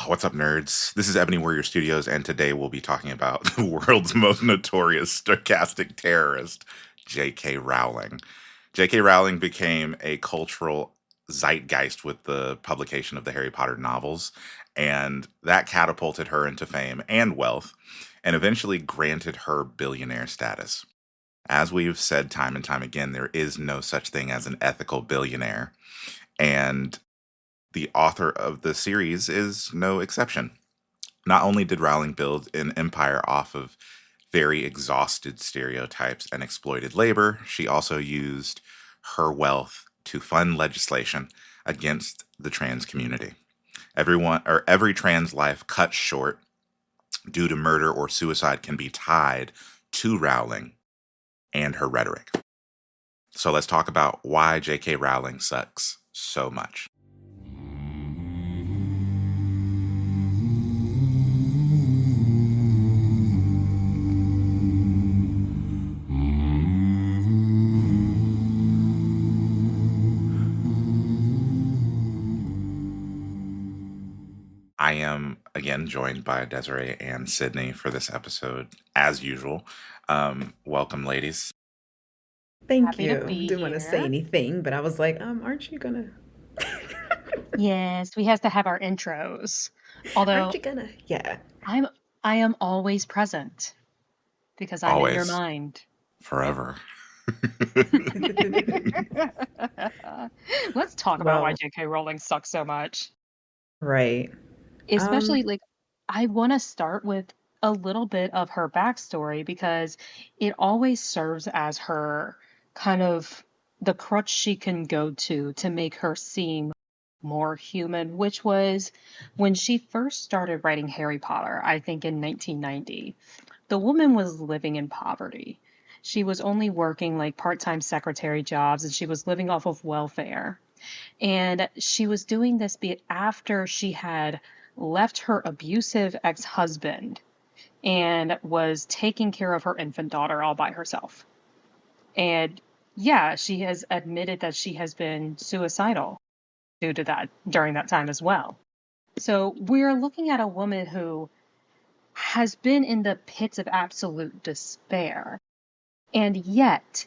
What's up, nerds? This is Ebony Warrior Studios, and today we'll be talking about the world's most notorious stochastic terrorist, J.K. Rowling. J.K. Rowling became a cultural zeitgeist with the publication of the Harry Potter novels, and that catapulted her into fame and wealth, and eventually granted her billionaire status. As we've said time and time again, there is no such thing as an ethical billionaire, and the author of the series is no exception. Not only did Rowling build an empire off of very exhausted stereotypes and exploited labor, she also used her wealth to fund legislation against the trans community. Every trans life cut short due to murder or suicide can be tied to Rowling and her rhetoric. So let's talk about why J.K. Rowling sucks so much. I am again joined by Desiree and Sydney for this episode, as usual. Welcome, ladies. Thank Happy to you. be Didn't want to say here. anything, but I was like, aren't you gonna Yes, we have to have our intros. aren't Although you gonna yeah. I'm I am always present because I'm in your Always, mind. Yep. forever. Let's talk about why Well, J.K. Rowling sucks so much. right. Especially Um, I want to start with a little bit of her backstory because it always serves as her kind of the crutch she can go to make her seem more human, which was when she first started writing Harry Potter, I think in 1990. The woman was living in poverty. She was only working like part-time secretary jobs and she was living off of welfare. And she was doing this after she had left her abusive ex husband and was taking care of her infant daughter all by herself. And yeah, she has admitted that she has been suicidal due to that during that time as well. So we're looking at a woman who has been in the pits of absolute despair and yet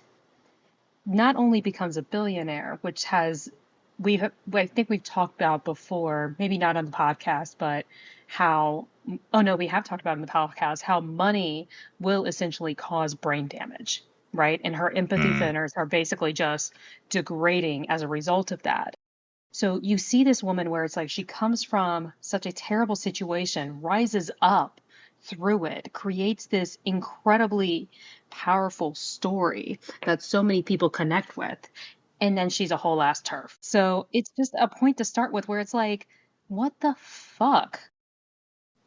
not only becomes a billionaire, which has I think we've talked about before, maybe not on the podcast, but how oh no, we have talked about in the podcast how money will essentially cause brain damage, right? And her empathy Mm, thinners are basically just degrading as a result of that. So you see this woman where it's like she comes from such a terrible situation, rises up through it, creates this incredibly powerful story that so many people connect with, and then she's a whole ass turf. So it's just a point to start with where it's like, what the fuck?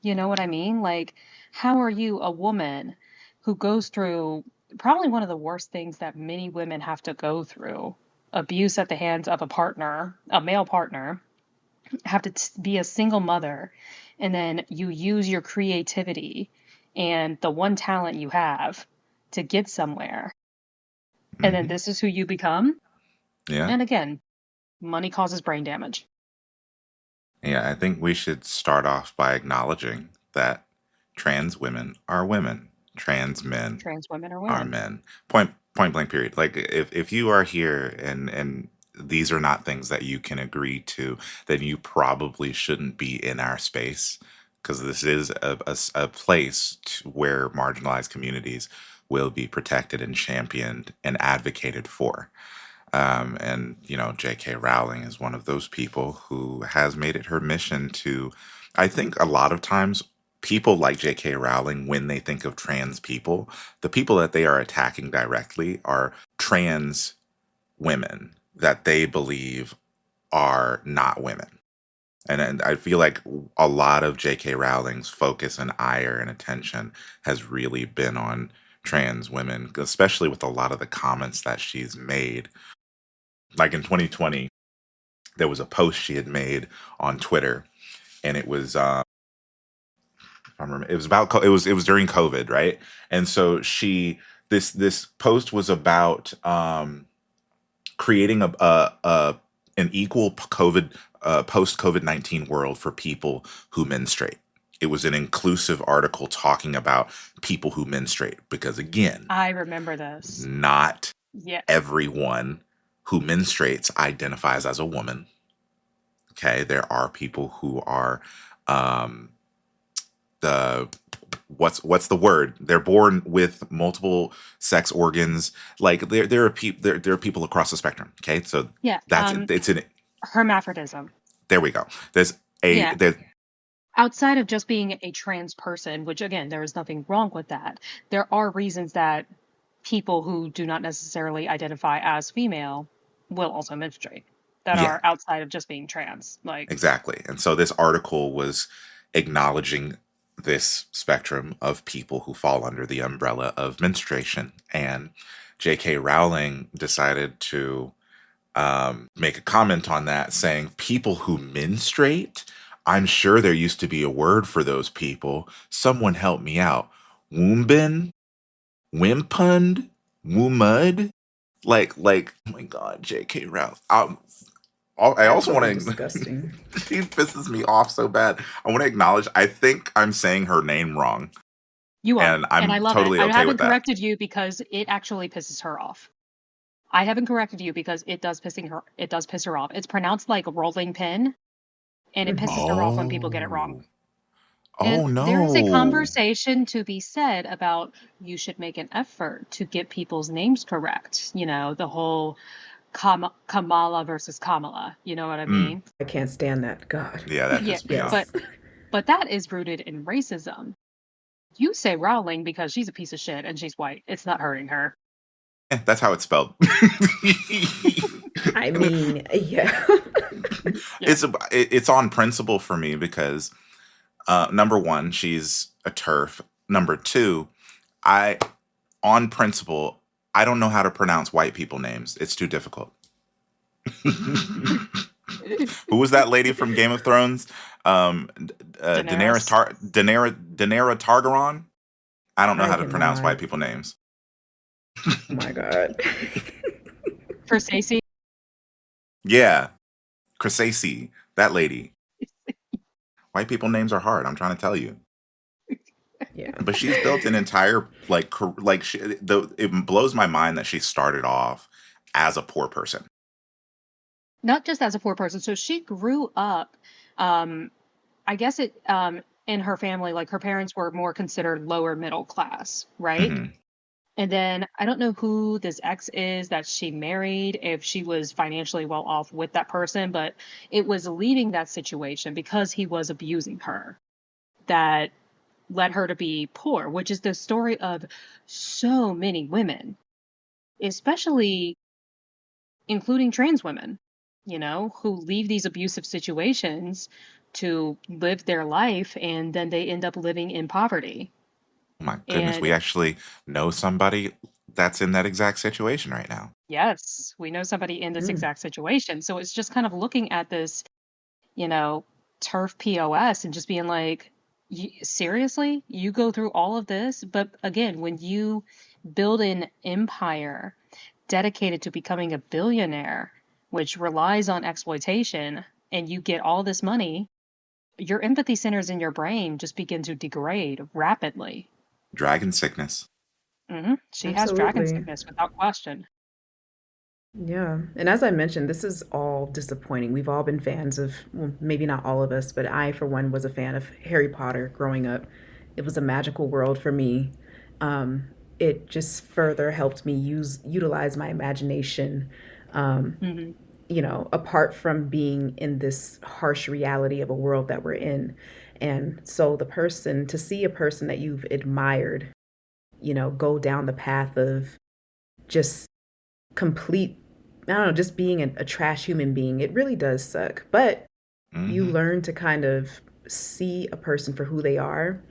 You know what I mean? Like, how are you a woman who goes through probably one of the worst things that many women have to go through? Abuse at the hands of a partner, a male partner, have to be a single mother, and then you use your creativity and the one talent you have to get somewhere. And then hmm. this is who you become. Yeah. And again, money causes brain damage. Yeah, I think we should start off by acknowledging that trans women, trans men Trans women are are women. men. Point blank period. Like if you are here and these are not things that you can agree to, then you probably shouldn't be in our space because this is a place where marginalized communities will be protected and championed and advocated for. And, J.K. Rowling is one of those people who has made it her mission to, I think a lot of times, people like J.K. Rowling, when they think of trans people, the people that they are attacking directly are trans women that they believe are not women. And I feel like a lot of J.K. Rowling's focus and ire and attention has really been on trans women, especially with a lot of the comments that she's made. Like in 2020, there was a post she had made on Twitter, and it was I remember it was about it was during COVID, right? And so this post was about creating a an equal COVID post COVID-19 world for people who menstruate. It was an inclusive article talking about people who menstruate because, again, I remember this. not Yeah. everyone who menstruates identifies as a woman. Okay, there are people who are um, the what's the word? They're born with multiple sex organs. Like there are people across the spectrum. Okay, so Yeah. that's it's an Hermaphrodism. there we go. There's a Yeah. there Outside of just being a trans person, which again, there is nothing wrong with that, there are reasons that people who do not necessarily identify as female will also menstruate that yeah, are outside of just being trans. Like, exactly. And so this article was acknowledging this spectrum of people who fall under the umbrella of menstruation. And J.K. Rowling decided to make a comment on that, saying, people who menstruate, I'm sure there used to be a word for those people. Someone help me out. Woombin? Wimpund? Woomud? Oh my God, J.K. Rowling. I also want Absolutely to. disgusting. She pisses me off so bad. I want to acknowledge. I think I'm saying her name wrong, you are, and and I I'm love it. totally I okay haven't with that. corrected you because it actually pisses her off. I haven't corrected you because it does piss her off. It's pronounced like rolling pin, and it Mhm. pisses her off when people get it wrong. Oh, And oh there is a no. conversation to be said about you should make an effort to get people's names correct. You know, the whole Kamala versus Kamala. You know what I Mm, mean? I can't stand that. God. yeah, that Yeah, pissed me off. but Yes. but that is rooted in racism. You say Rowling because she's a piece of shit and she's white. It's not hurting her. That's how it's spelled. I mean, yeah. Yeah. It's on principle for me because number one, she's a turf. Number two, I on principle, I don't know how to pronounce white people names. It's too difficult. Who was that lady from Game of Thrones? Daenerys. Daenerys Targaryen. I don't know I how to pronounce cannot. white people names. Oh my God. For Stacey, Yeah, Cressacey, that lady. White people names are hard. I'm trying to tell you. Yeah. But she's built an entire it blows my mind that she started off as a poor person. not just as a poor person. So she grew up, um, I guess in her family, like her parents were more considered lower middle class, right? Hmm. And then I don't know who this ex is that she married, if she was financially well off with that person, but it was leaving that situation because he was abusing her that led her to be poor, which is the story of so many women, especially including trans women, you know, who leave these abusive situations to live their life and then they end up living in poverty. Oh my goodness, we And actually know somebody that's in that exact situation right now. yes, we know somebody in this Mm. exact situation. So it's just kind of looking at this, you know, turf POS and just being like, seriously, you go through all of this? But again, when you build an empire dedicated to becoming a billionaire, which relies on exploitation, and you get all this money, your empathy centers in your brain just begin to degrade rapidly. Dragon sickness. She has dragon Absolutely. sickness without question. Yeah. And as I mentioned, this is all disappointing. We've all been fans of, well, maybe not all of us, but I, for one, was a fan of Harry Potter growing up. It was a magical world for me. Um, it just further helped me utilize my imagination, um, Hmm. apart from being in this harsh reality of a world that we're in. And so to see a person that you've admired, go down the path of just complete, I don't know, just being a trash human being, it really does suck. But you Hmm. learn to kind of see a person for who they are.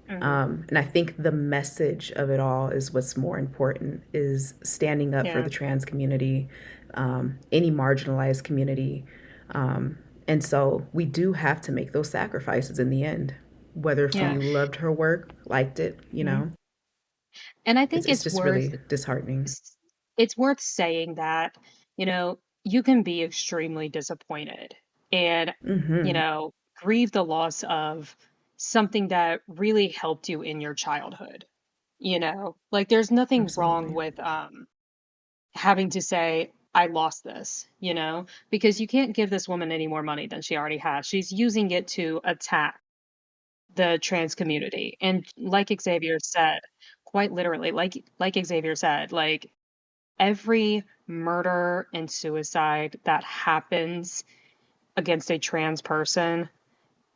Hmm. And I think the message of it all is what's more important is standing up for Yeah, the trans community, any marginalized community. Um, and so we do have to make those sacrifices in the end, whether if yeah. we loved her work, liked it, Mhm. And I think it's just really disheartening. it's worth saying that, you know, you can be extremely disappointed. and, you Mm-hmm. know, grieve the loss of something that really helped you in your childhood. Like there's nothing wrong Absolutely. with having to say, I lost this, because you can't give this woman any more money than she already has. She's using it to attack the trans community. And like Xavier said, quite literally, like Xavier said, like every murder and suicide that happens against a trans person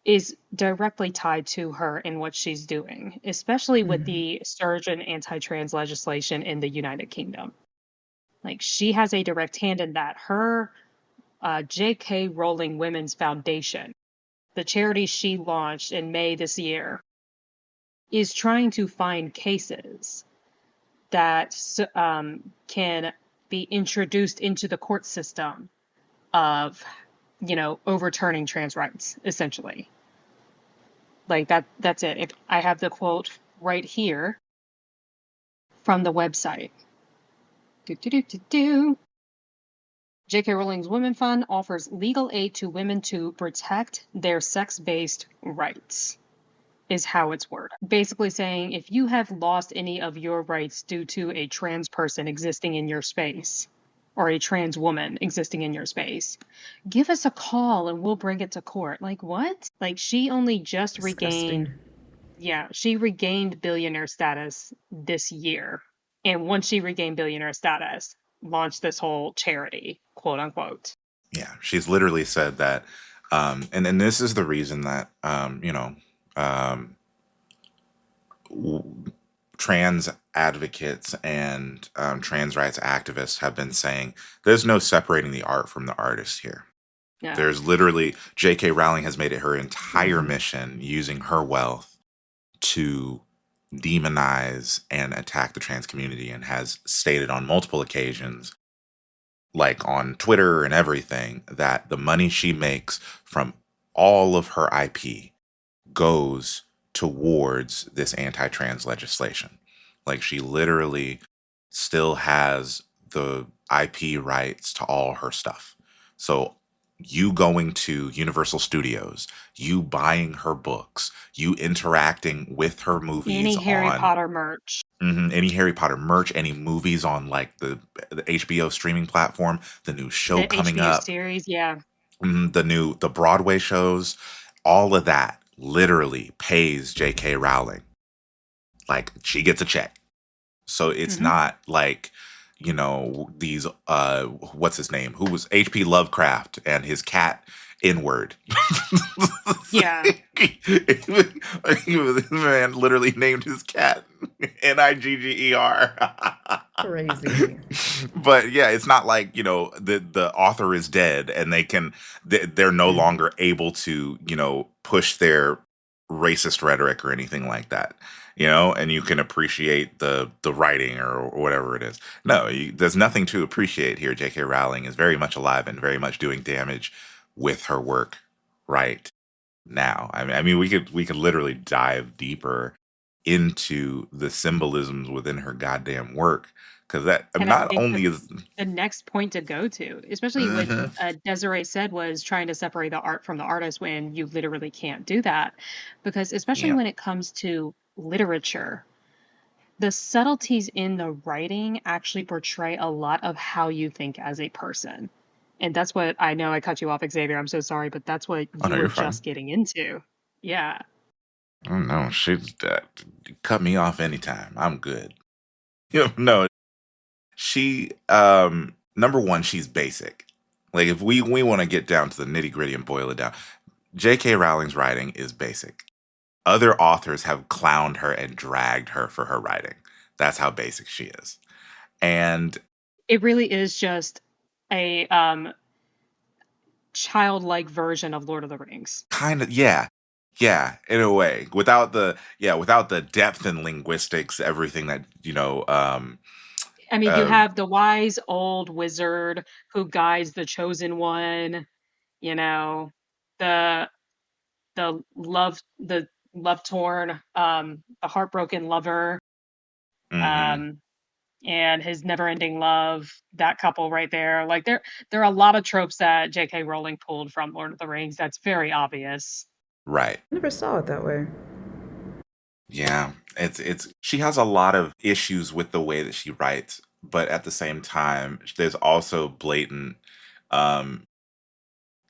is directly tied to her and what she's doing, especially with Mm-hmm. the surge in anti-trans legislation in the United Kingdom. Like she has a direct hand in that. Her J.K. Rowling Women's Foundation, the charity she launched in May this year, is trying to find cases that can be introduced into the court system of, overturning trans rights, essentially. Like that's it. If I have the quote right here from the website. Do, do, do, do, do. J.K. Rowling's Women Fund offers legal aid to women to protect their sex-based rights, is how it's worded. Basically saying if you have lost any of your rights due to a trans person existing in your space or a trans woman existing in your space, give us a call and we'll bring it to court. Like what? Like she only just regained, Disgusting. yeah, she regained billionaire status this year. And once she regained billionaire status, launched this whole charity, quote unquote. Yeah, she's literally said that, and this is the reason that um, w- trans advocates and trans rights activists have been saying there's no separating the art from the artist here. Yeah. There's literally J.K. Rowling has made it her entire Mm-hmm. mission using her wealth to demonize and attack the trans community, and has stated on multiple occasions, like on Twitter and everything, that the money she makes from all of her IP goes towards this anti-trans legislation. Like she literally still has the IP rights to all her stuff. So you going to Universal Studios, you buying her books, you interacting with her movies Any Harry on Potter merch, any Harry Potter merch, any movies on like the HBO streaming platform, the new show the coming HBO up, series, yeah. the Broadway shows, all of that literally pays J.K. Rowling. Like she gets a check. So it's Hmm. not like, these what's his name? Who was H.P. Lovecraft and his cat Inward. Yeah. This man literally named his cat Nigger. Crazy. But yeah, it's not like, the author is dead and they're no Mm-hmm. longer able to, push their racist rhetoric or anything like that. And you can appreciate the writing or whatever it is. No, there's nothing to appreciate here. J.K. Rowling is very much alive and very much doing damage with her work right now. I mean, we could literally dive deeper into the symbolisms within her goddamn work, because that And I not think only that's is. the next point to go to, especially what Mhm. Desiree said was trying to separate the art from the artist when you literally can't do that. Because especially Yeah, when it comes to literature, the subtleties in the writing actually portray a lot of how you think as a person. And that's what I know I cut you off, Xavier. I'm so sorry, but that's what oh you no, were you're fine. just getting into. Yeah. Oh no, she cut me off anytime. I'm good. No, she number one, she's basic. Like if we want to get down to the nitty gritty and boil it down, J.K. Rowling's writing is basic. Other authors have clowned her and dragged her for her writing. That's how basic she is. And It really is just a childlike version of Lord of the Rings. kind of, yeah. Yeah, in a way. Without the depth and linguistics, everything that, I mean, you uh have the wise old wizard who guides the chosen one, you know, the the love torn, the heartbroken lover, mhm. um, and his never-ending love, that couple right there. Like there are a lot of tropes that J.K. Rowling pulled from Lord of the Rings that's very obvious. Right. I never saw it that way. Yeah. It's she has a lot of issues with the way that she writes, but at the same time, there's also blatant um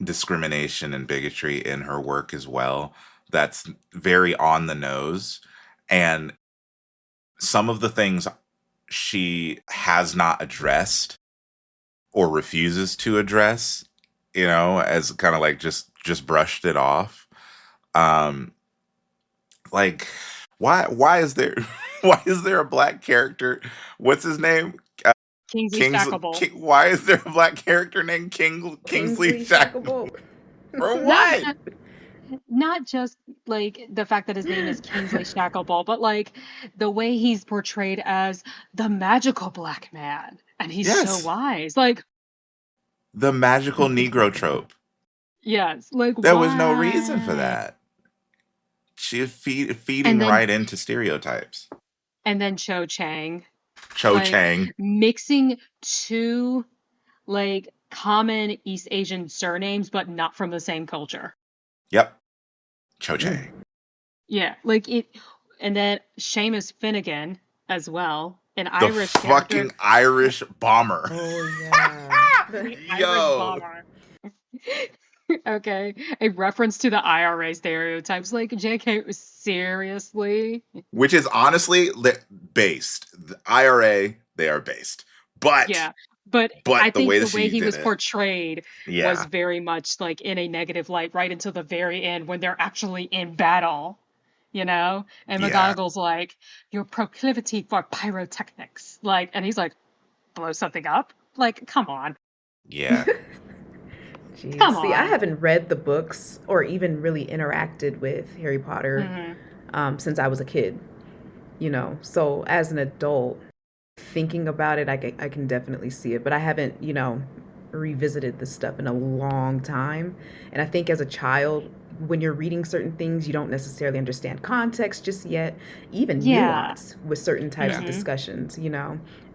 discrimination and bigotry in her work as well. That's very on the nose. And some of the things she has not addressed or refuses to address, as kind of like just brushed it off. Um like why is there why is there a black character? What's his name? Kingsley Stackable. Why is there a black character named Kingsley Kingsley Shack? Shacklebolt. For Not what? not just like the fact that his name is Kingsley Shacklebolt, but like the way he's portrayed as the magical black man, and he's so Yes, wise. Like, the magical Negro trope. yes, like There was no reason for why? that. She is And feeding then right into stereotypes. Cho Chang, Cho like Chang. mixing two like common East Asian surnames, but not from the same culture. Yep, Cho Mm. Chang. Yeah, like it, and then Seamus Finnegan as well, an The Irish character, fucking Irish bomber. Oh yeah. the Irish Yo. bomber. Okay, a reference to the IRA stereotypes. Like JK, seriously? Which is honestly based. The IRA, they are based. But Yeah, but I but the think way the that way she he did was it. portrayed was Yeah. very much like in a negative light right until the very end when they're actually in battle, you know? And Yeah. McGonagall's like, your proclivity for pyrotechnics. Like, and he's like, blow something up? Like, come on. Yeah. Jeez. Come See, I on. haven't read the books or even really interacted with Harry Potter Hmm. since I was a kid. So as an adult, thinking about it, I can definitely see it, but I haven't, revisited this stuff in a long time. And I think as a child, when you're reading certain things, you don't necessarily understand context just yet, even Yeah. nuance with certain types Yeah. of Hmm. discussions.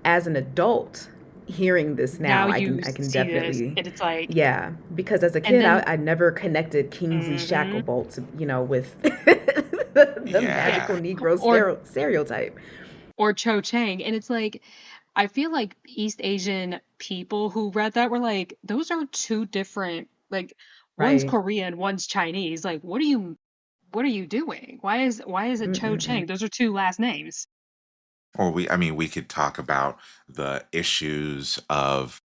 As an adult, hearing this Now now, I can you I can see this, definitely, and it's like, yeah, because as a and kid, I, then, I never connected Kingsley hmm, Shacklebolt, with the yeah, magical Yeah. Negro or stereotype. Cho Chang, and it's like, I feel like East Asian people who read that were like, those are two different, like, one's Right. Korean, one's Chinese. Like, what are you doing? Why is it Cho Mm-mm-mm. Chang? Those are two last names. Or we could talk about the issues of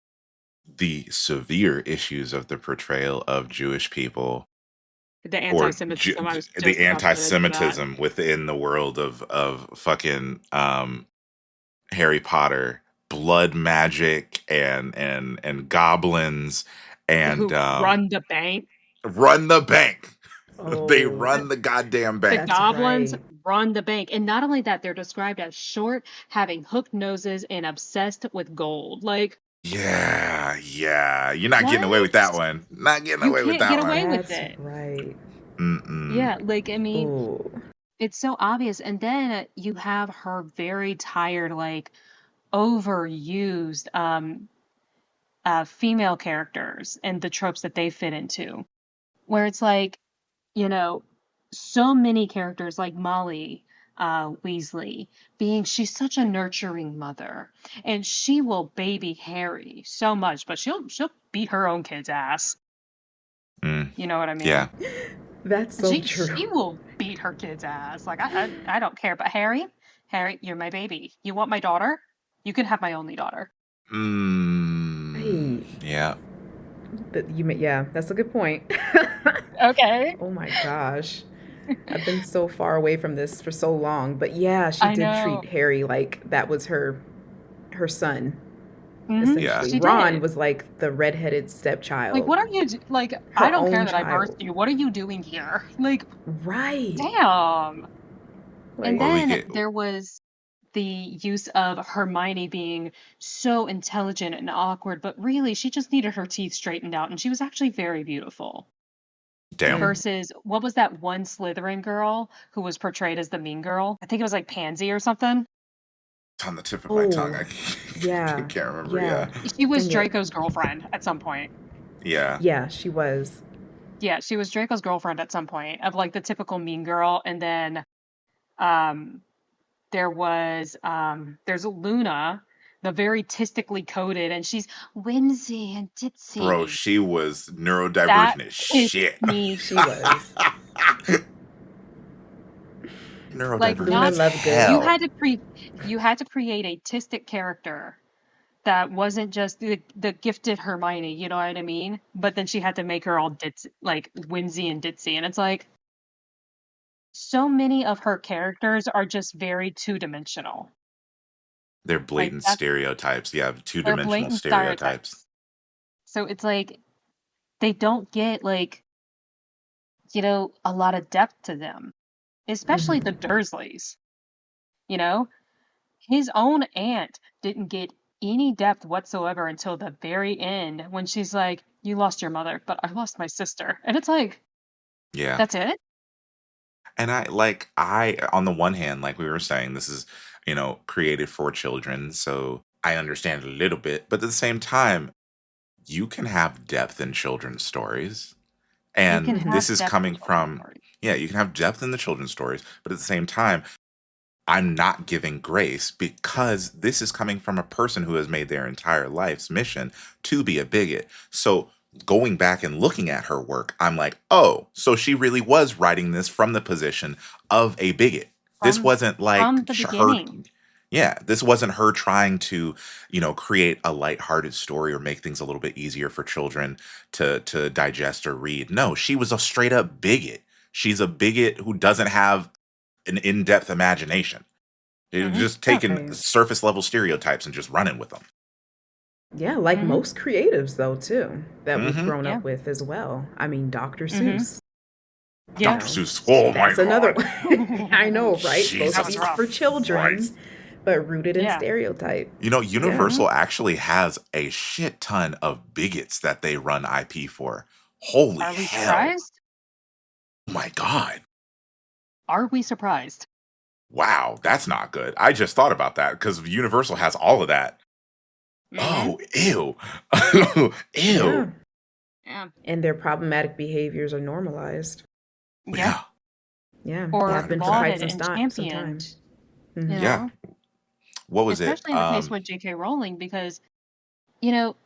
the severe issues of the portrayal of Jewish people, The or anti-Semitism, I was the just about to get into that. anti-Semitism within the world of fucking Harry Potter, blood magic and goblins and Who run the bank. run the bank. They Oh, run the goddamn The bank. that's goblins right. run the bank. And not only that, they're described as short, having hooked noses, and obsessed with gold. Like, Yeah, yeah. You're not getting away with that what? one. Not getting You away with can't that get away one. with That's it. right. Mm-mm. Yeah, like, I mean, Oh, it's so obvious. And then you have her very tired, like, overused female characters and the tropes that they fit into, where it's like, you know, so many characters like Molly Weasley being she's such a nurturing mother, and she will baby Harry so much, but she'll beat her own kid's ass. Mm. You know what I Yeah. mean? that's so She true. will beat her kid's ass. Like I don't care. But Harry, you're my baby. You want my daughter? You can have my only daughter. Mm. Right. Yeah. Yeah, that's a good point. Okay. Oh my gosh. I've been so far away from this for so long, but yeah, she I did treat know. Harry like that was her son, Yeah. essentially. She Ron did. was like the redheaded Like, stepchild, what are you like? I her don't care own that I birthed child. you. What are you doing here? Like, Right. damn. And Like, Or we then could. there was the use of Hermione being so intelligent and awkward, but really she just needed her teeth straightened out, and she was actually very beautiful. Damn. mm, Versus, what was that one Slytherin girl who was portrayed as the mean girl? I think it was like Pansy or something. on the tip of my tongue. Oh, I yeah, can't remember. yeah. Yeah. She was Dang it. Draco's girlfriend at some point. Yeah. Yeah, she was. Yeah, she was Draco's girlfriend at some point, of like the typical mean girl. And then um there's Luna, the very tistically coded, and she's whimsy and Bro, ditzy. she was That neurodivergent as pissed shit. me She was. like Neurodivergent Luna not as Lovegood. you hell. had to you had to create a tistic character that wasn't just the gifted Hermione, you know what I mean? But then she had to make her all ditz like whimsy and ditzy, and it's like so many of her characters are just very two-dimensional. They're Like blatant that's stereotypes. Yeah, they're two-dimensional blatant stereotypes. stereotypes. So it's like they don't get like, a lot of depth to them, especially the Hmm. Dursleys, you know? His own aunt didn't get any depth whatsoever until the very end when she's like, "You lost your mother, but I lost my sister." And it's like, Yeah. "That's it?" And I on the one hand, like we were saying, this is, created for children, so I understand a little bit, but at the same time, you can have depth in children's stories. You And can Hmm. this have is depth in coming children's from, stories. yeah, you can have depth in the children's stories, but at the same time, I'm not giving grace because this is coming from a person who has made their entire life's mission to be a bigot. So going back and looking at her work, I'm like, oh, so she really was writing this from the position of a bigot. This From wasn't like from the her. beginning. Yeah, this wasn't her trying to, create a lighthearted story or make things a little bit easier for children to digest or read. No, she was a straight up bigot. She's a bigot who doesn't have an in-depth imagination. They're Hmm. just Yeah. taking Right. surface level stereotypes and just running with them. Yeah, like Hmm. most creatives, though, too, that we've Mm-hmm. grown Yeah. up with as well. I mean, Dr. Hmm. Seuss, you Yeah. Dr. know, Seuss. Oh my that's another god. one. I know, right? Supposed to That be was Jesus for rough. children, Christ. but rooted in Yeah. stereotype. Yeah. Hmm. Universal actually has a shit ton of bigots that they run IP for. Holy Are we hell. surprised? Oh my god. Are we surprised? Wow, that's not good. I just thought about that because Universal has all of that. Hmm. Oh, ew. Yeah. Ew. Yeah. And their problematic behaviors are normalized. Yeah. Yeah, Yeah, Or have been for 100%. quite lauded some and some time. championed, you Hmm. Yeah. know? What was it? Especially in the case with J.K. Rowling, because, you know,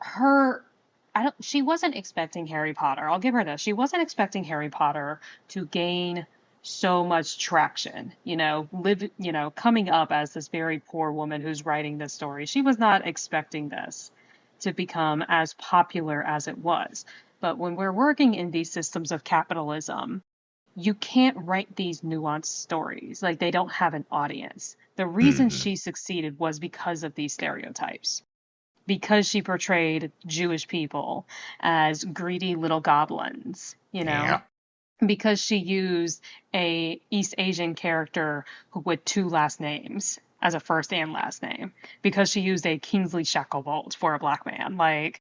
her I don't she wasn't expecting Harry Potter. I'll give her this. She wasn't expecting Harry Potter to gain so much traction, coming up as this very poor woman who's writing this story. She was not expecting this to become as popular as it was. But when we're working in these systems of capitalism, you can't write these nuanced stories. Like they don't have an audience. The reason Hmm. she succeeded was because of these stereotypes, because she portrayed Jewish people as greedy little goblins, Yeah. because she used a East Asian character with two last names as a first and last name, because she used a Kingsley Shacklebolt for a black man. Like,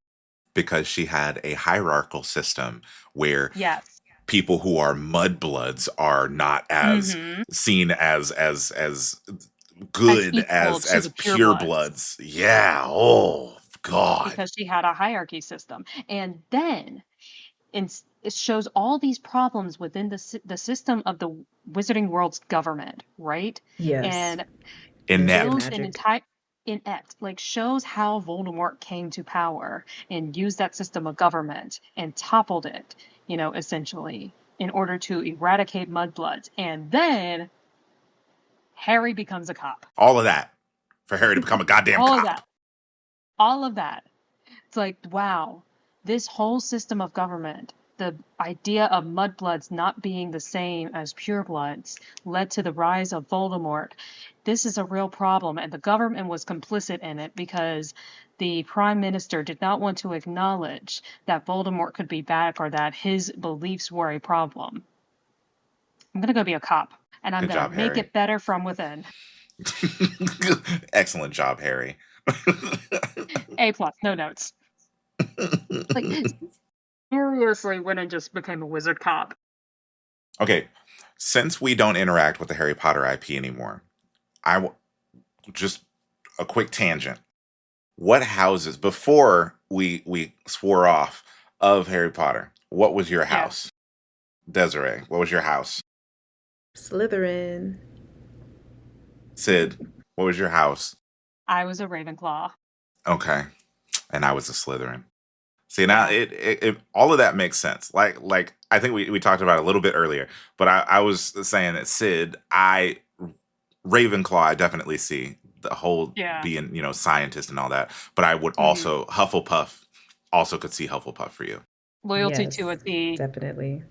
Because she had a hierarchical system where yes, people who are mudbloods are not as mm-hmm, seen as as good equal to as the purebloods, purebloods. Yeah. Oh God. because she had a hierarchy system. And then it shows all these problems within the system of the Wizarding World's government, right? Yes. And Ministry of Inept. builds an Magic. entire inept, like shows how Voldemort came to power and used that system of government and toppled it, essentially in order to eradicate mudbloods. And then Harry becomes a cop. All of that for Harry to become a goddamn All of cop. that. All of that. It's like, wow, this whole system of government, the idea of mudbloods not being the same as purebloods, led to the rise of Voldemort. This is a real problem, and the government was complicit in it because the prime minister did not want to acknowledge that Voldemort could be back or that his beliefs were a problem. I'm gonna go be a cop, and I'm Good gonna job, make Harry. it better from within. Excellent job, Harry. A plus, no notes. Like seriously, went and just became a wizard cop. Okay, since we don't interact with the Harry Potter IP anymore, I just a quick tangent. What houses before we swore off of Harry Potter? What was your Yeah, house, Desiree? What was your house, Slytherin. Sid? What was your house? I was a Ravenclaw. Okay, and I was a Slytherin. See now, Yeah, it all of that makes sense. Like I think we talked about it a little bit earlier, but I was saying that Sid, I Ravenclaw, I definitely see the whole yeah. being scientist and all that, but I would Hmm. also Hufflepuff, also could see Hufflepuff for you. Loyalty to Yes, a T definitely.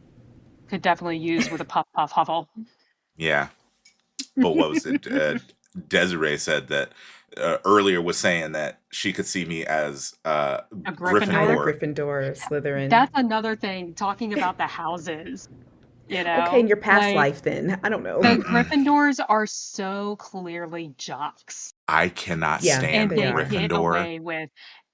could definitely use with a puff puff huffle. Yeah, but what was it? Desiree said that earlier was saying that she could see me as A I'm a Gryffindor. Gryffindor. Gryffindor, Slytherin. That's another thing, talking about the houses, you Okay, in know? your past Like, life, then. I don't know. the Mm-mm. Gryffindors are so clearly jocks, I cannot Yeah, and stand they they are. get Gryffindor. away with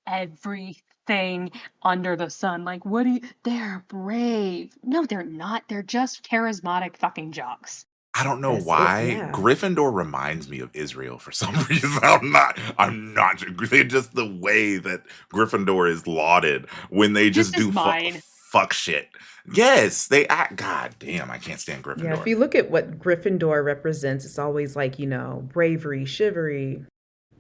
everything under the sun. Like, what do you, they're brave. No, they're not. They're just charismatic fucking jocks. I don't know That's it. why. Yeah. Gryffindor reminds me of Israel for some reason. I'm not just the way that Gryffindor is lauded when they This just is do mine. fuck shit. Yes, they act. God damn, I can't stand Yeah, if Gryffindor. you look at what Gryffindor represents, it's always like, bravery, chivalry,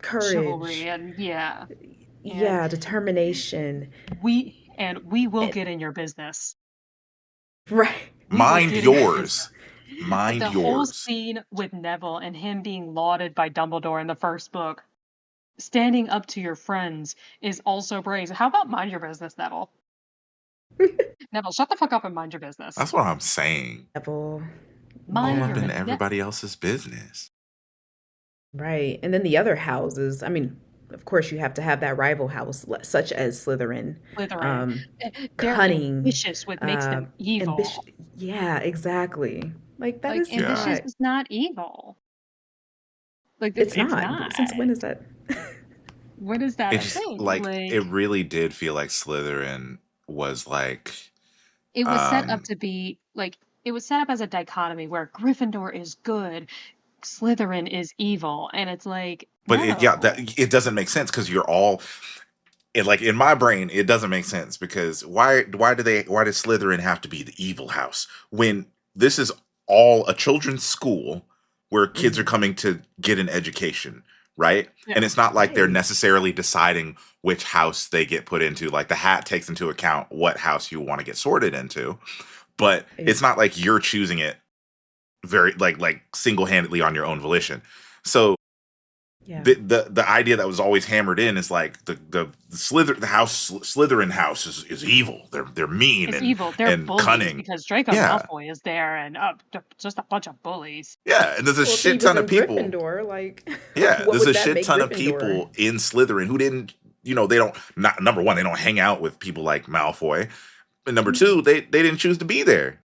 Chivalry, courage, and yeah. And yeah, determination. we will And, get in your business. right. We will Mind get in your yours. business. Mind The whole yours. scene with Neville and him being lauded by Dumbledore in the first book, standing up to your friends is also praise. How about mind your business, Neville? Neville, shut the fuck up and mind your business. That's what I'm saying. Level. All Mind your up in Yeah. business. everybody else's business. Right. And then the other houses, I mean, of course, you have to have that rival house, such as Slytherin. Slytherin. Um, They're Cunning, ambitious, what makes uh, them evil. ambition. Yeah, exactly. Like, that Like, is Yeah. ambitious not, is not evil. Like, it's it's not. not. Since when is that? When is that It a just thing? like Like, it really did feel like Slytherin was like it was set up um to be like it was set up as a dichotomy where Gryffindor is good, Slytherin is evil, and it's like, but no. it doesn't make sense because you're all it like in my brain it doesn't make sense because why does Slytherin have to be the evil house when this is all a children's school where kids are Mhm. coming to get an education, right? Yeah. And it's not like they're Right. necessarily deciding which house they get put into. Like the hat takes into account what house you want to get sorted into, but Right. it's not like you're choosing it very like single-handedly on your own volition. So Yeah. the idea that was always hammered in is like Slytherin house is evil. They're mean It's evil. They're and bullies cunning. because Draco Yeah, Malfoy is there and they're just a bunch of bullies. yeah. And there's a Well, if he shit was ton of in people. Gryffindor, like, Yeah, what there's would a that shit make ton of Gryffindor? people in Slytherin who didn't. They don't. Not number one, they don't hang out with people like Malfoy. And number Mhm. two, they didn't choose to be there.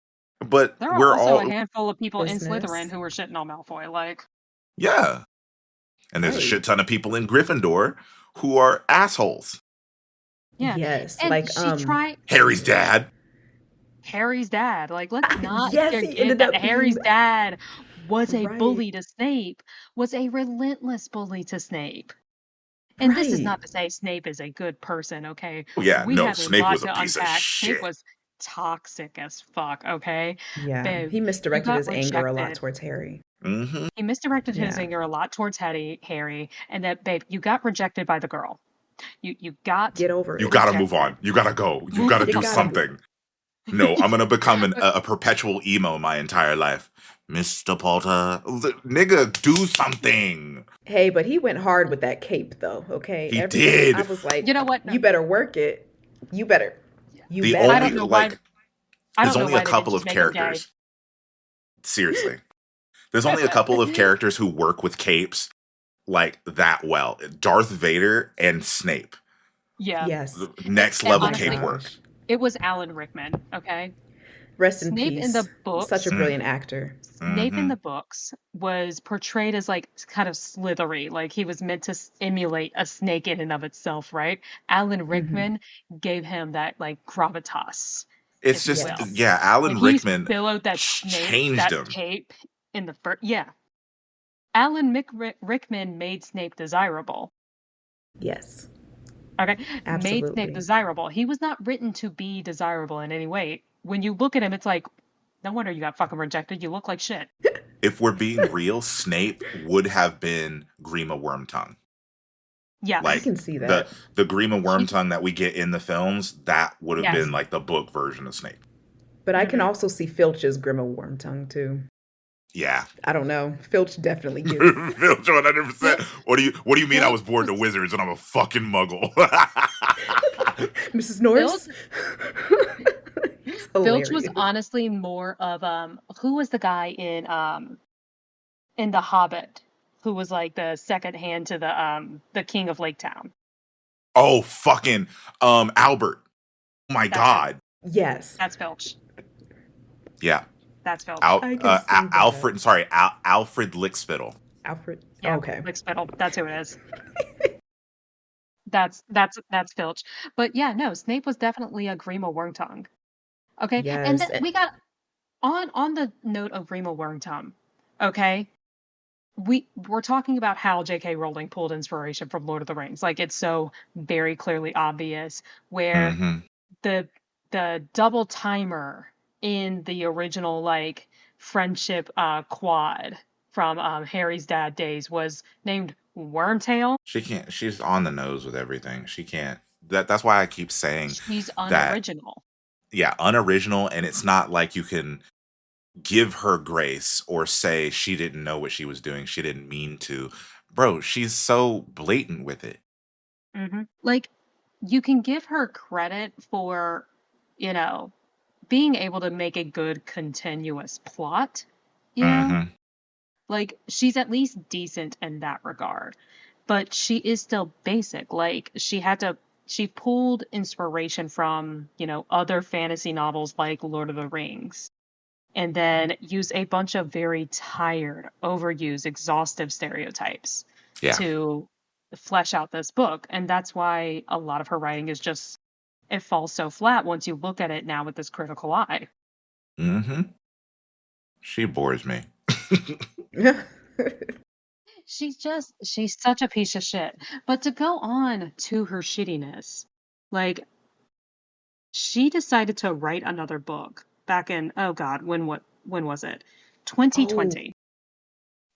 But There are we're also a all handful of people in Slytherin Business. who were shitting on Malfoy. Like, yeah. And there's a Right. shit ton of people in Gryffindor who are assholes. yeah. Yes. And Like, she tried Harry's dad. Harry's dad. Like, let's not yes, he forget ended that up being Harry's dad was a right. bully to Snape, was a relentless bully to Snape. And this is Right. not to say Snape is a good person, okay? Oh, yeah, We no, have a Snape lot was a to piece of unpack. Snape shit. was toxic as fuck, okay? Yeah. Babe, He you misdirected got his anger a lot rejected. towards Harry. Hmm. He misdirected his Yeah. anger a lot towards Harry, and that, babe, you got rejected by the girl. You got Get over You it. gotta move rejected. on. You gotta go. You Move gotta the You do fuck gotta on. move. something. No, I'm gonna become a perpetual emo my entire life. Mr. Potter, nigga, do something. Hey, but he went hard with that cape though, okay? He Everything I did. was You like, know what? No. you better work it. You better. You The I better. only don't know why like, I there's don't know only a why they didn't couple just of make him gay. characters. Seriously, there's only a couple of characters who work with capes like that well. Darth Vader and Snape. Yeah. Yes. Next And Oh level my cape honestly, work. gosh. it was Alan Rickman, okay? Rest in Snape in the peace. Such a books Mm, brilliant actor. Snape in hmm. the books was portrayed as like kind of slithery, like he was meant to emulate a snake in and of itself, right? Alan Hmm. Rickman gave him that like gravitas, It's if you just, will. Yes. yeah, When Alan he Rickman billowed that changed that him. cape in the first, yeah, Rickman made Snape desirable. Yes, Okay, made Snape absolutely. desirable. He was not written to be desirable in any way. When you look at him, it's like, no wonder you got fucking rejected. You look like shit. If we're being real, Snape would have been Grima Wormtongue. I Yes, Like can see the that. the Grima he. Wormtongue that we get in the films, that would have been Yes. Hmm. like the book version of Snape. But I can Hmm. also see Filch as Grima Wormtongue too. Yeah. I don't know. Filch definitely gives Filch 100%. Fil- What do you mean I was Filch born was to wizards and I'm a fucking muggle? Mrs. Filch. Norris. He's Filch was hilarious. honestly more of who was the guy in The Hobbit who was like the second hand to the king of Lake Town. Oh, fucking Albert. Oh my That's him. god. Yes, That's Filch. Yeah. That's Filch. I can see that. Alfred, sorry, Alfred Lickspittle. Alfred. Yeah, Okay. like Spittle. That's who it is. That's Filch. But yeah, no, Snape was definitely a Grima Wormtongue. Okay, and then Yes. we got on the note of Grima Wormtongue. Okay, we're talking about how J.K. Rowling pulled inspiration from Lord of the Rings. Like it's so very clearly obvious where Mm-hmm. the the double timer in the original like friendship quad from Harry's dad days was named Wormtail. She can't. She's on the nose with everything. She can't. That's why I keep saying She's that. unoriginal. Yeah, unoriginal, and it's not like you can give her grace or say she didn't know what she was doing. She didn't mean to. Bro, she's so blatant with it. Like you can give her credit for, you know, being able to make a good continuous plot, you know? Mm-hmm. Like she's at least decent in that regard. But she is still basic. Like she pulled inspiration from, other fantasy novels like Lord of the Rings and then used a bunch of very tired, overused, exhaustive stereotypes Yeah. to flesh out this book. And that's why a lot of her writing is just it falls so flat once you look at it now with this critical eye. Mm-hmm. She bores me. She's such a piece of shit. But to go on to her shittiness, like she decided to write another book back in oh god, when was it? Oh, 2020.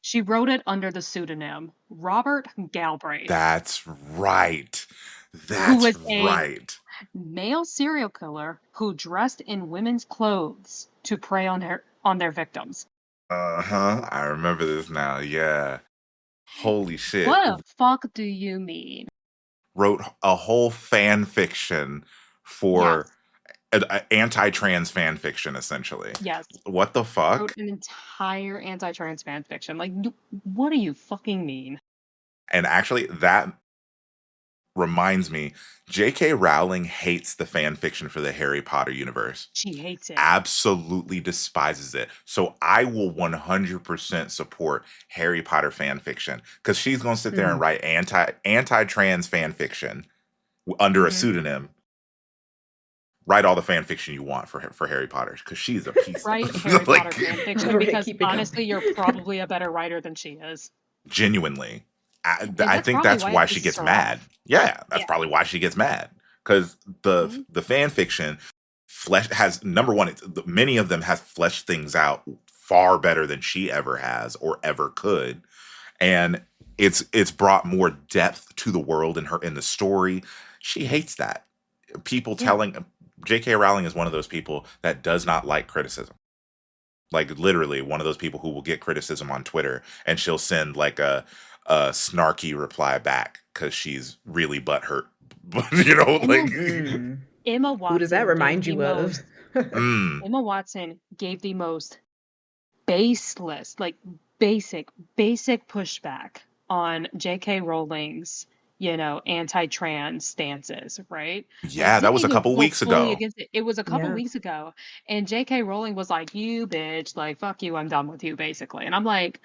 She wrote it under the pseudonym Robert Galbraith, That's right. who That's was a right. male serial killer who dressed in women's clothes to prey on their victims. Uh-huh. I remember this now. Yeah. Holy shit. What the fuck do you mean? Wrote a whole fan fiction for Yes, anti-trans fan fiction, essentially. yes. What the Wrote fuck? an entire anti-trans fan fiction. Like, what do you fucking mean? And actually, that reminds me, J.K. Rowling hates the fan fiction for the Harry Potter universe. She hates it. Absolutely despises it. So I will 100% support Harry Potter fan fiction because she's going to sit there and mm, write anti-trans fan fiction under a Hmm. pseudonym. Write all the fan fiction you want for Harry Potter because she's a piece Write Harry of Potter like fan fiction right. because Keep it honestly, coming. you're probably a better writer than she is. genuinely. And I that's think probably that's why it why she pisses gets her off. mad. Yeah, that's Yeah. probably why she gets mad because the Hmm. the fan fiction flesh has number one. Many of them has fleshed things out far better than she ever has or ever could, and it's brought more depth to the world in the story. She hates that people Yeah. telling. J.K. Rowling is one of those people that does not like criticism. Like literally one of those people who will get criticism on Twitter and she'll send like a snarky reply back because she's really butthurt. Emma Like Mm. Emma Who does that Watson gave remind the you of? most Emma Watson gave the most baseless, like basic pushback on J.K. Rowling's, anti-trans stances, right? Like yeah, that was a didn't even couple go weeks fully ago. against it. It was a couple Yeah, weeks ago, and J.K. Rowling was like, "You bitch, like fuck you, I'm done with you," basically. And I'm like,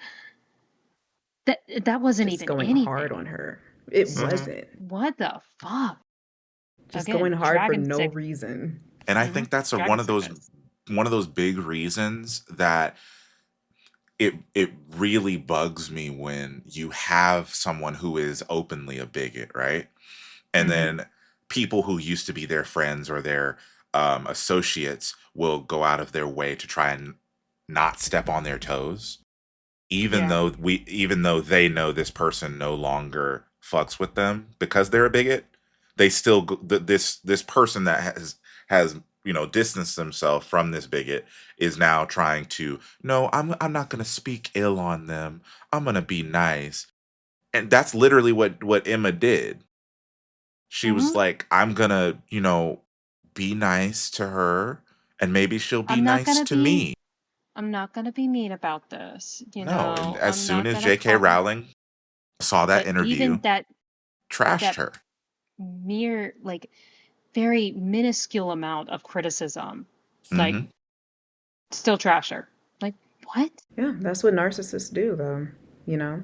that wasn't just even going hard on anything. her. It Hmm. wasn't. What the fuck? Just going Again, hard for Dragon no Six. reason. And I Mm-hmm. think that's Dragon one of those Sickness. big reasons that it really bugs me when you have someone who is openly a bigot, right? And Hmm. then people who used to be their friends or their associates will go out of their way to try and not step on their toes, Yeah. even though they know this person no longer fucks with them because they're a bigot. They still this person that has distanced themselves from this bigot is now trying to, no, I'm not going to speak ill on them, I'm going to be nice. And that's literally what Emma did. She was Hmm. like, I'm gonna, be nice to her, and maybe she'll be I'm not nice gonna to be me. I'm not gonna be mean about this, No, and as I'm soon not as gonna J.K. call, Rowling saw that but even interview, trashed that her. mere, like, very minuscule amount of criticism, like, Hmm. still trash her. Like, what? Yeah, that's what narcissists do, though. You know,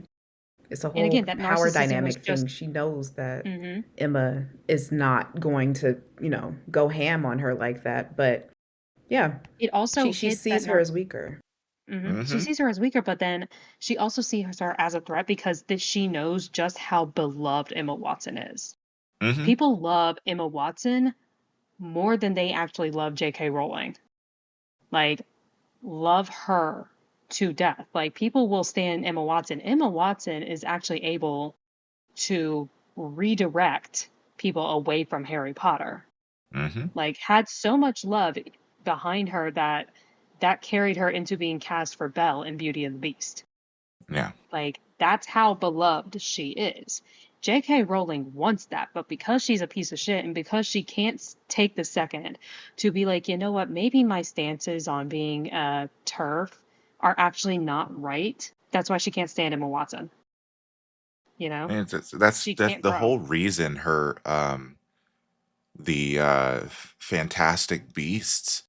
it's a And whole again, that power narcissism was dynamic just, thing. She knows that hmm Emma is not going to, go ham on her like that. But yeah, it she also she hits that sees her as weaker. she Hmm. sees her as weaker, but then she also sees her as a threat because she knows just how beloved Emma Watson is. Hmm. People love Emma Watson more than they actually love J.K. Rowling. Like, love her to death. Like, people will stand Emma Watson. Emma Watson is actually able to redirect people away from Harry Potter. Hmm. Like, had so much love behind her that carried her into being cast for Belle in Beauty and the Beast. Yeah. Like, that's how beloved she is. J.K. Rowling wants that, but because she's a piece of shit and because she can't take the second to be like, you know what, maybe my stances on being a turf are actually not right. That's why she can't stand Emma Watson. You know, And that's she that's can't the grow. whole reason her the Fantastic Beasts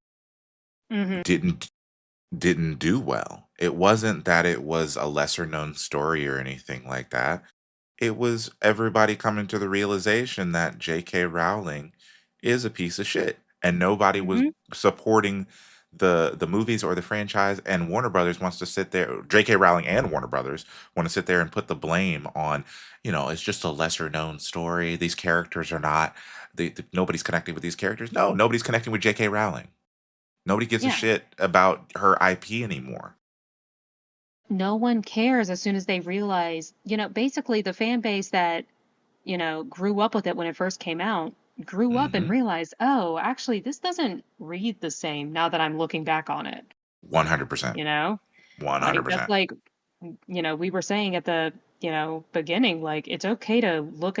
Hmm. didn't didn't do well. It wasn't that it was a lesser known story or anything like that. It was everybody coming to the realization that J.K. Rowling is a piece of shit, and nobody was Hmm. supporting the movies or the franchise. And Warner Brothers wants to sit there. J.K. Rowling and Warner Brothers want to sit there and put the blame on, it's just a lesser known story. These characters are not. Nobody's connecting with these characters. No, nobody's connecting with J.K. Rowling. Nobody gives a Yeah. shit about her IP anymore. No one cares as soon as they realize, basically the fan base that, grew up with it when it first came out, grew up and Hmm. realized, oh, actually, this doesn't read the same now that I'm looking back on it. 100%. You know, One hundred like, just percent. like, we were saying at the, beginning, like, it's okay to look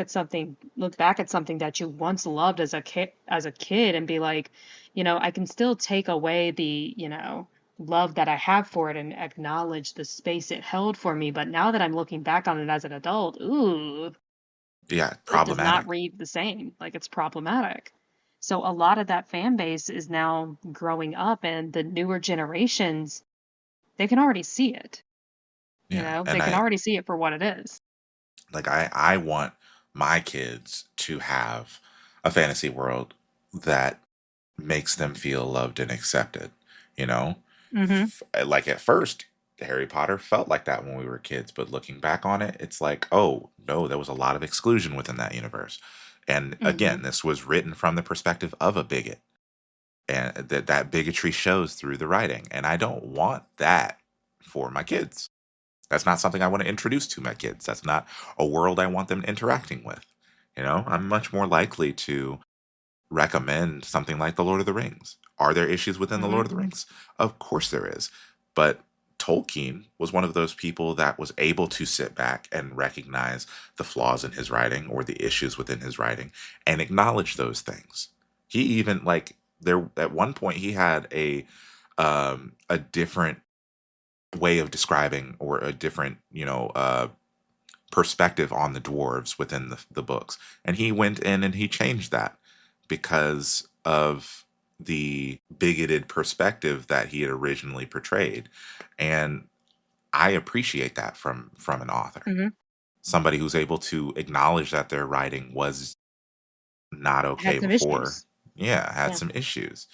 back at something that you once loved as a kid and be like, I can still take away the, love that I have for it and acknowledge the space it held for me. But now that I'm looking back on it as an adult, ooh, Yeah, it does not problematic. read the same. Like, it's problematic. So a lot of that fan base is now growing up, and the newer generations, they can already see it. Yeah, They and can already see it for what it is. I want my kids to have a fantasy world that makes them feel loved and accepted, you know? Mhm. Like at first, Harry Potter felt like that when we were kids, but looking back on it, it's like, oh, no, there was a lot of exclusion within that universe. And Mhm. again, this was written from the perspective of a bigot, and that bigotry shows through the writing. And I don't want that for my kids. That's not something I want to introduce to my kids. That's not a world I want them interacting with. I'm much more likely to recommend something like The Lord of the Rings. Are there issues within The Lord Mhm. of the Rings? Of course there is. But Tolkien was one of those people that was able to sit back and recognize the flaws in his writing or the issues within his writing and acknowledge those things. He even like there at one point he had a different way of describing or a different perspective on the dwarves within the books, and he went in and he changed that because of the bigoted perspective that he had originally portrayed. And I appreciate that from an author, Mhm. somebody who's able to acknowledge that their writing was not okay Had some before. issues. Yeah, had Yeah. some issues.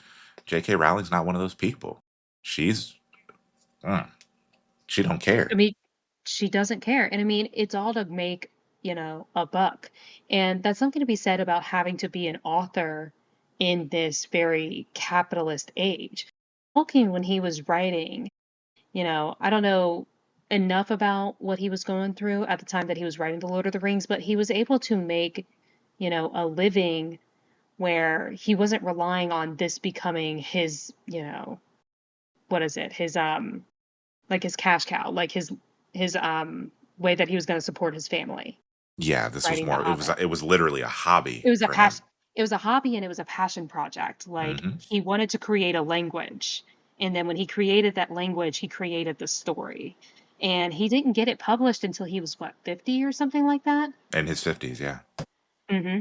J.K. Rowling's not one of those people. She's mm, She don't I care. mean, she doesn't care. And I mean, it's all to make, a buck. And that's something to be said about having to be an author in this very capitalist age. Tolkien, when he was writing, I don't know enough about what he was going through at the time that he was writing The Lord of the Rings, but he was able to make, a living where he wasn't relying on this becoming his, what is it? His like his cash cow, like his way that he was going to support his family, Yeah, this was writing The more. Hobbit. It was literally a hobby It was a for him. passion. It was a hobby and it was a passion project. Like Hmm. he wanted to create a language, and then when he created that language, he created the story. And he didn't get it published until he was what, 50 or something like that. In his 50s, yeah. Hmm.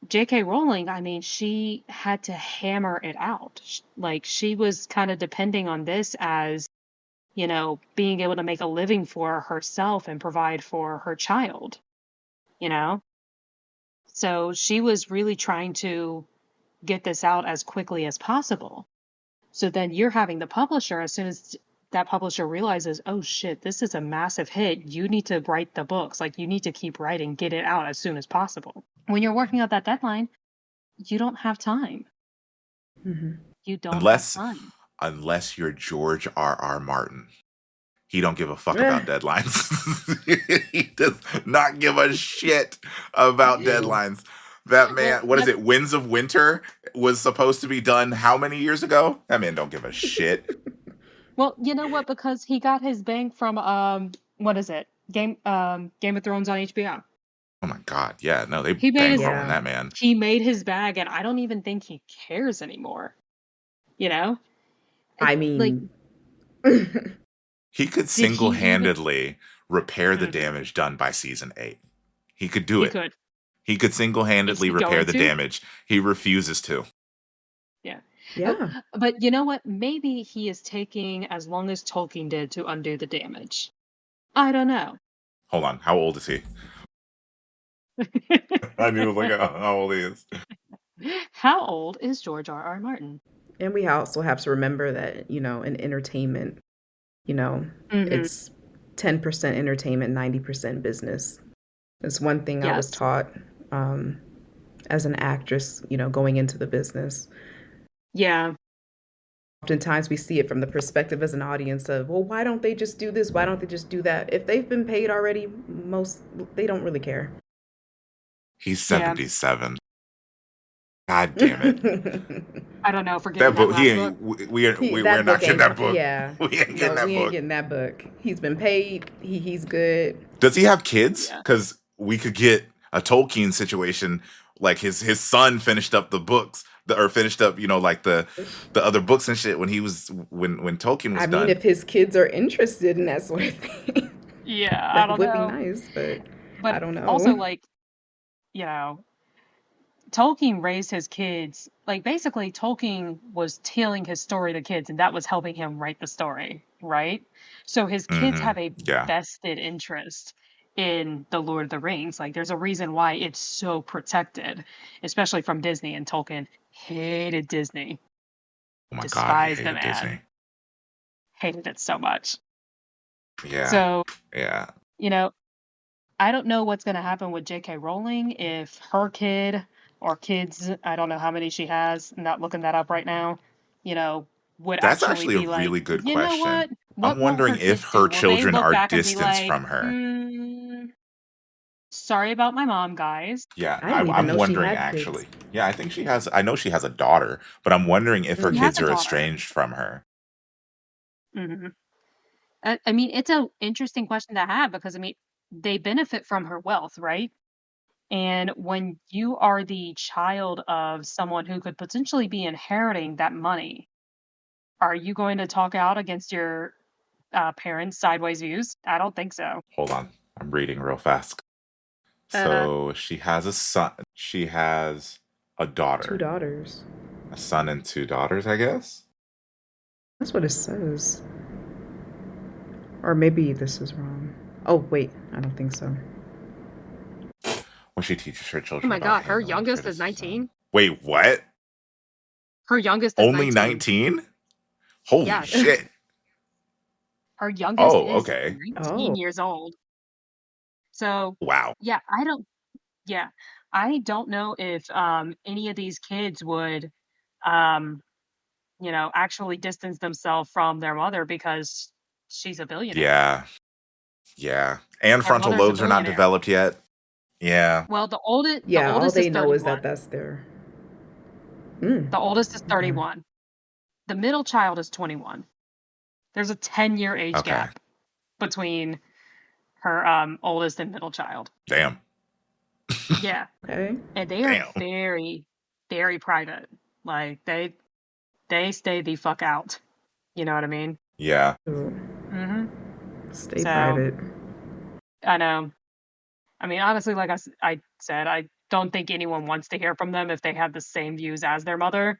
J.K. Rowling, I mean, she had to hammer it out. Like she was kind of depending on this as, being able to make a living for herself and provide for her child, you know? So she was really trying to get this out as quickly as possible. So then you're having the publisher, as soon as that publisher realizes, oh shit, this is a massive hit, you need to write the books. Like you need to keep writing, get it out as soon as possible. When you're working out that deadline, you don't have time. Hmm. You don't have Unless time. unless you're George R. R. Martin. He don't give a fuck Eh, about deadlines. He does not give a shit about deadlines. That Well, man, what is it? Winds of Winter was supposed to be done how many years ago? That man don't give a shit. you know what? Because he got his bank from what is it? Game of Thrones on HBO. Oh my god, yeah, no, they He made his bankrolling yeah. that man. he made his bag, and I don't even think he cares anymore. You know, I like, mean, He could did he single even? handedly repair the Mhm, damage done by season 8. He could do he it. could. He could single Is handedly he repair going the to? damage. He refuses to. Yeah. Oh, yeah. but you know what? Maybe he is taking as long as Tolkien did to undo the damage. I don't know. Hold on, how old is he? I need to look at how old he is. How old is George R. R. Martin? And we also have to remember that, in entertainment, you know, Hmm. it's 10% entertainment, 90% business. It's one thing I was Yes. taught um, as an actress, going into the business. Yeah. Oftentimes we see it from the perspective as an audience of, well, why don't they just do this? Why don't they just do that? If they've been paid already, most they don't really care. He's Yeah. 77. God damn it. I don't know for getting That that book, he last book. ain't. We're That not book getting ain't, that book. yeah. We ain't getting No, that we ain't book. getting that book. He's been paid. He's good. Does he have kids? Yeah. Because we could get a Tolkien situation, like his son finished up the books, or finished up, like the other books and shit when he was when Tolkien I was mean, done. if his kids are interested in that sort of thing, Yeah, I that don't would be know. nice, but But I don't also, know. like, you know, Tolkien raised his kids. Like, basically, Tolkien was telling his story to kids, and that was helping him write the story, right? So his kids Hmm. have a Yeah. vested interest in The Lord of the Rings. Like, there's a reason why it's so protected, especially from Disney. And Tolkien hated Disney, Oh my God, he despised the hated man, Disney. hated it so much. Yeah. So, Yeah. you know, I don't know what's going to happen with J.K. Rowling if her kid or kids, I don't know how many she has, I'm not looking that up right now, you know, would That's actually actually a be like, really good you know question. what? I'm What will wondering her if kids her do? Will they children look are back and be distanced like, from her. sorry about my mom, guys? Yeah, I didn't even I'm know she wondering had kids. actually. Yeah, I think she has. I know she has a daughter, but I'm wondering if her She Mm. has kids a are daughter. estranged from her. Hmm. I mean, it's a interesting question to have because, I mean, they benefit from her wealth, right? And when you are the child of someone who could potentially be inheriting that money, are you going to talk out against your parents' sideways views? I don't think so. Hold on, I'm reading real fast. Uh-huh. So she has a son. She has a Two daughter, daughters. a son and two daughters, I guess. That's what it says. Or maybe this is wrong. Oh, wait. I don't think so. When she teaches her Oh children my about God, her handling youngest is criticism. 19. Wait, what? Her youngest is Only 19. 19? Holy Yes. shit! Her youngest Oh, is okay. 19 Oh, years old. So, Wow. yeah, yeah, I don't know if any of these kids would um, actually distance themselves from their mother because she's a billionaire. Yeah. Yeah. And Their frontal mother's a lobes are not billionaire. developed yet. Yeah. Well, the yeah. All oldest is they know is that 31. that's their. Mm, The oldest is okay. 31. The middle child is 21. There's a 10-year age Okay. gap between her oldest and middle child. Damn. Yeah, Okay. and they are Damn. very, very private. Like they stay the fuck out. You know what I mean? Yeah. Ooh, Hmm. stay So private. I know. I mean, honestly, like I said, I don't think anyone wants to hear from them if they have the same views as their mother.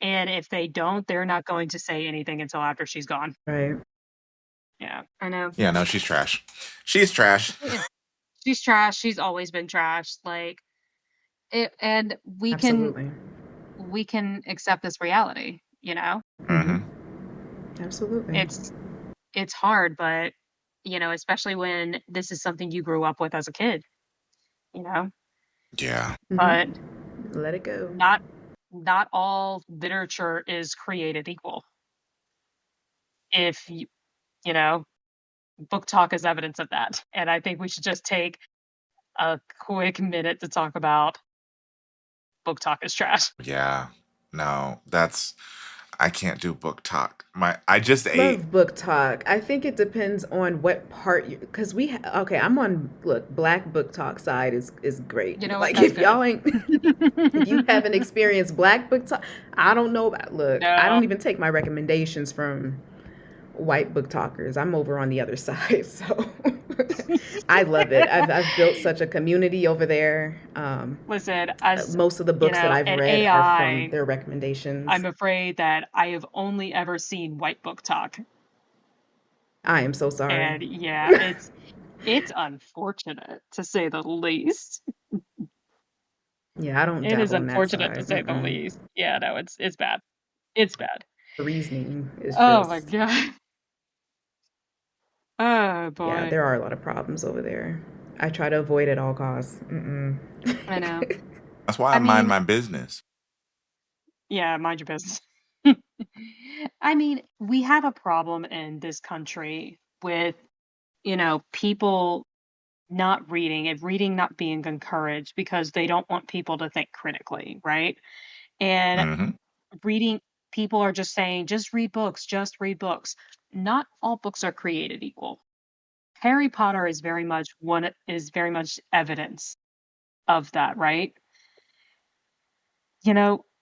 And if they don't, they're not going to say anything until after she's gone. Right. Yeah, I know. Yeah, no, she's trash. She's trash. Yeah, she's trash. She's always been trash. Like it, and Absolutely. we can accept this reality. Mm-hmm. Hmm. Absolutely. It's it's hard, but especially when this is something you grew up with as a kid. You know, Yeah. but Mm-hmm. Let it go. not not all literature is created equal. If you know, book talk is evidence of that. And I think we should just take a quick minute to talk about book talk is trash. Yeah. No, that's I can't do book talk. My I just ate. Love book talk. I think it depends on what part you, because okay, I'm on, look, black book talk side is You great. know what? Like That's if good. y'all ain't, if you haven't experienced black book talk, I don't know about, look, I No. don't even take my recommendations from white book talkers. I'm over on the other side. So I love it. I've built such a community over there. Listen, as Most of the books that I've an read are from AI, their recommendations. I'm afraid that I have only ever seen white book talk. I am so sorry. And yeah, it's unfortunate to say the least. Yeah, I don't It is dabble on that unfortunate to side. say the Mm-mm. least. Yeah, no, it's bad. It's bad. The reasoning is Oh my just, god. Oh yeah, boy. there are a lot of problems over there. I try to avoid at all costs. Mm-mm. I know. That's why I I mind mean, my business. yeah, mind your business. I mean, we have a problem in this country with, people not reading and reading not being encouraged because they don't want people to think critically, right? And Hmm. reading, people are just saying, just read books, just read books. Not all books are created equal. Harry Potter is very much evidence of that, right?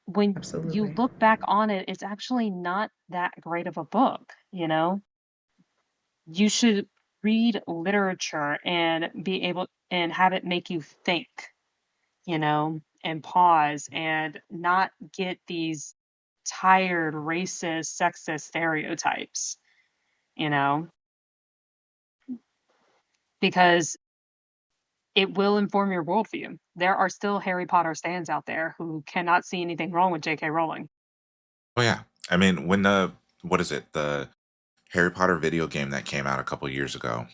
When you Absolutely. look back on it, it's actually not that great of a book. You should read literature and be able and have it make you think, and pause and not get these tired, racist, sexist stereotypes, you know, because it will inform your worldview. There are still Harry Potter stands out there who cannot see anything wrong with J.K. Rowling. Oh yeah. I mean, when the what is it? The Harry Potter video game that came out a couple years ago.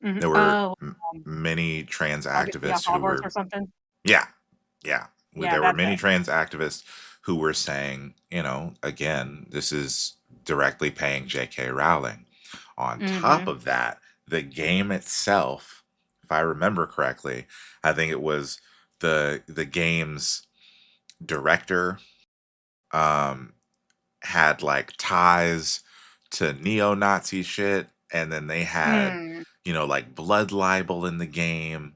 Mhm. There were Oh, many trans Yeah, activists who Hogwarts or were, something. yeah, yeah. Yeah, There were that's many it. trans activists who were saying, again, this is directly paying J.K. Rowling. On top Mhm. of that, the game itself, if I remember correctly, I think it was the game's director um, had like ties to neo-Nazi shit, and then they had, Mm. like blood libel in the game.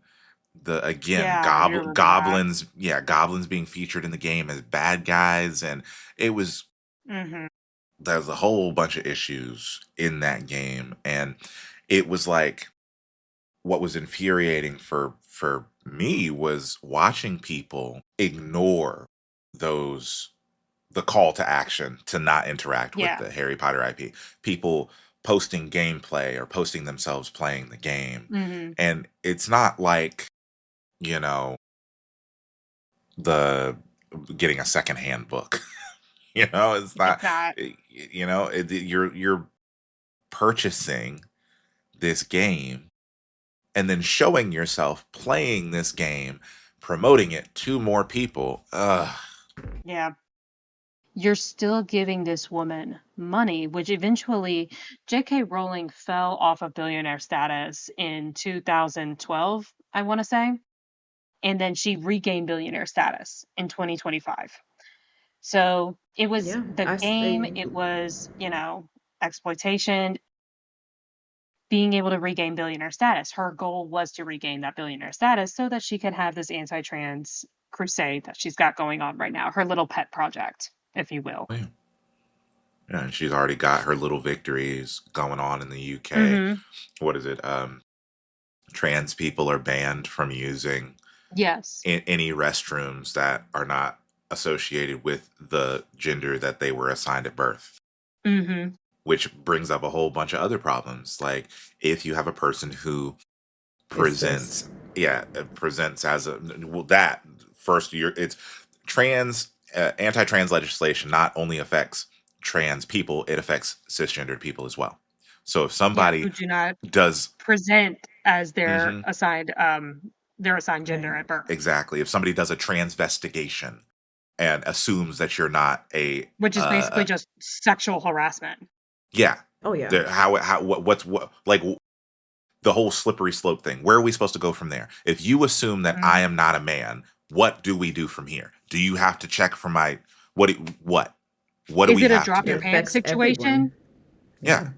The again, Yeah, I do remember that. goblins being featured in the game as bad guys, and it was Mhm. there's a whole bunch of issues in that game, and it was like what was infuriating for me was watching people ignore those the call to action to not interact with Yeah. the Harry Potter IP. People posting gameplay or posting themselves playing the game. Mhm. And it's not like, you know, the getting a secondhand book. It's It's not not. you're purchasing this game and then showing yourself playing this game, promoting it to more people. Ugh. Yeah. You're still giving this woman money, which eventually J.K. Rowling fell off of billionaire status in 2012, I want to say. And then she regained billionaire status in 2025. So it was Yeah, the I game, say, it was, exploitation, being able to regain billionaire status. Her goal was to regain that billionaire status so that she could have this anti trans crusade that she's got going on right now, her little pet project, if you will. Yeah, and she's already got her little victories going on in the UK. Mm-hmm. What is it? Trans people are banned from using Yes. any restrooms that are not associated with the gender that they were assigned at birth, Mm-hmm. which brings up a whole bunch of other problems. Like if you have a person who it's cis. presents, yeah, presents as a, well, that first year, it's trans, anti-trans legislation not only affects trans people, it affects cisgendered people as well. So if Yeah, somebody who do not does, present as mhm, their assigned Right. gender at birth, exactly, if somebody does a transvestigation and assumes that you're not a, which is basically just sexual harassment. yeah, Oh yeah. the how what like the whole slippery slope thing. Where are we supposed to go from there? If you assume that I Hmm. am not a man, what do we do from here? Do you have to check for my what? What? What do Is we it a have to drop It your do? pants affects situation? everyone. Yeah, Yeah.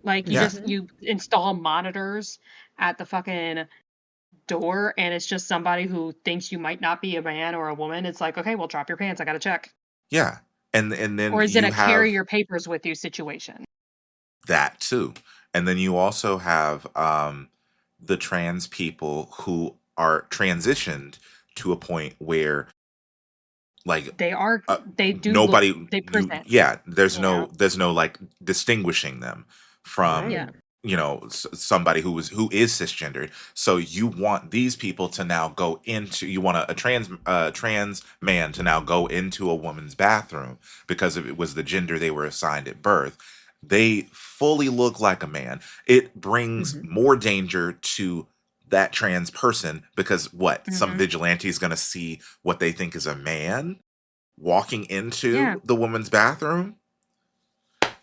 Like yeah, Mm-hmm. you install monitors at the fucking door and it's just somebody who thinks you might not be a man or a woman. It's like, okay, well, drop your pants. I gotta check. yeah. And then Or is it you a carry have your papers with you situation? that too, and then you also have the trans people who are transitioned to a point where like They are, uh, they do look, nobody they you present, yeah you know? there's no like distinguishing them from Yeah. Right. somebody who is cisgendered, so you want these people to now go into, you want a trans man to now go into a woman's bathroom because if it was the gender they were assigned at birth, they fully look like a man. It brings Mm-hmm. more danger to that trans person because what, some Hmm. vigilante is going to see what they think is a man walking Yeah. into the woman's bathroom.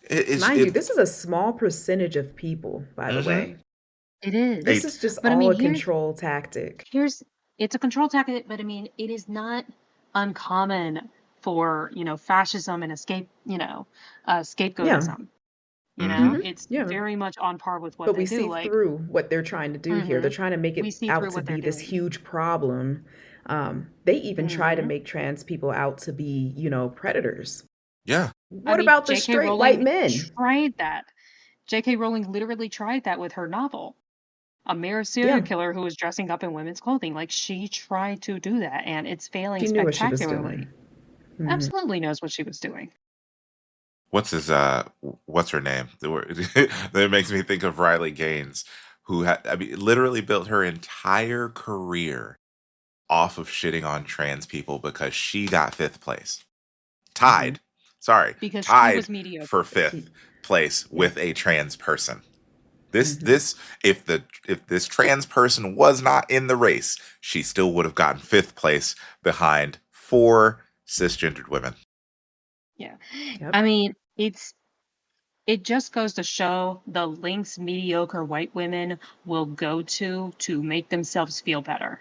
It is Mind you, it. this is a small percentage of people, by the Mm-hmm. way. It This A, is. is just But I all mean, a control tactic. here's it's a control tactic, but I mean, it is not uncommon for, fascism and Yeah. scapegoatism. mm-hmm. It's Yeah. very much on par with what But they we do. see Like, through what they're trying to do here. They're hmm trying to make we it see out through to what they're be this doing. huge problem. They even try to Hmm. make trans people out to be, predators. Yeah, I What mean, about the J.K. straight white Rowling men? tried that. J.K. Rowling literally tried that with her novel. A mere serial Yeah, killer who was dressing up in women's clothing. Like, she tried to do that, and it's failing she knew what she was spectacularly. doing. Hmm. Absolutely knows what she was doing. what's his what's her name? That makes me think of Riley Gaines, who had, I mean, literally built her entire career off of shitting on trans people because she got fifth place, Hmm. tied, sorry, Because she was tied for mediocre. fifth place Yeah. with a trans person. This Hmm. this if this trans person was not in the race, she still would have gotten fifth place behind four cisgendered women. Yeah. I Yep. mean, it just goes to show the lengths mediocre white women will go to make themselves feel better.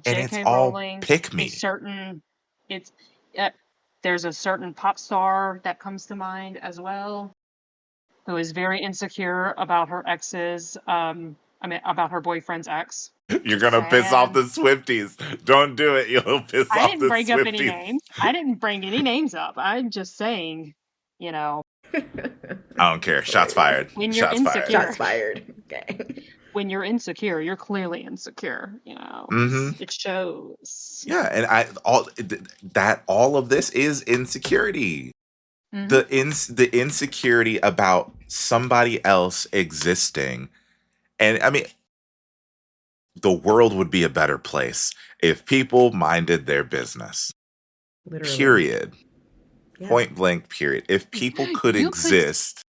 And it's J.K. all Rowling, pick a me. certain, it's, uh, there's a certain pop star that comes to mind as well, who is very insecure about her ex's, about her boyfriend's ex. You're Just gonna piss off saying. the Swifties. Don't do it. You'll piss I off didn't the bring up any Swifties. names. I didn't bring any names up. I'm just saying, you know, I don't care. That's Shots hilarious. fired. when you're Shots fired. insecure, Shots fired. Okay. when you're insecure, you're clearly insecure. Mm-hmm. It shows. Yeah, and I all that all of this is insecurity. Hmm. The insecurity about somebody else existing. And I mean, the world would be a better place if people minded their business. Literally. Period. Yeah. Point blank, period. If people could You could exist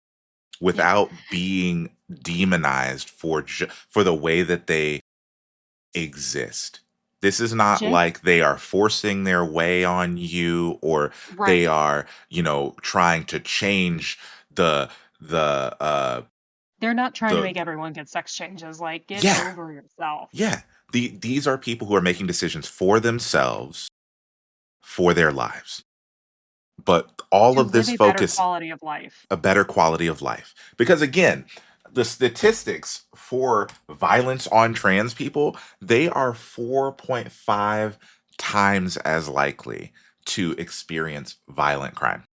Yeah. without being demonized for the way that they exist. This is not Jake, like they are forcing their way on you, or they right. are, trying to change the the They're not trying to the make everyone get sex changes. Like, get yeah, over yourself. yeah. These are people who are making decisions for themselves, for their lives. But all To of live this a better focus, quality of life. a better quality of life. Because again, the statistics for violence on trans people, they are 4.5 times as likely to experience violent crime.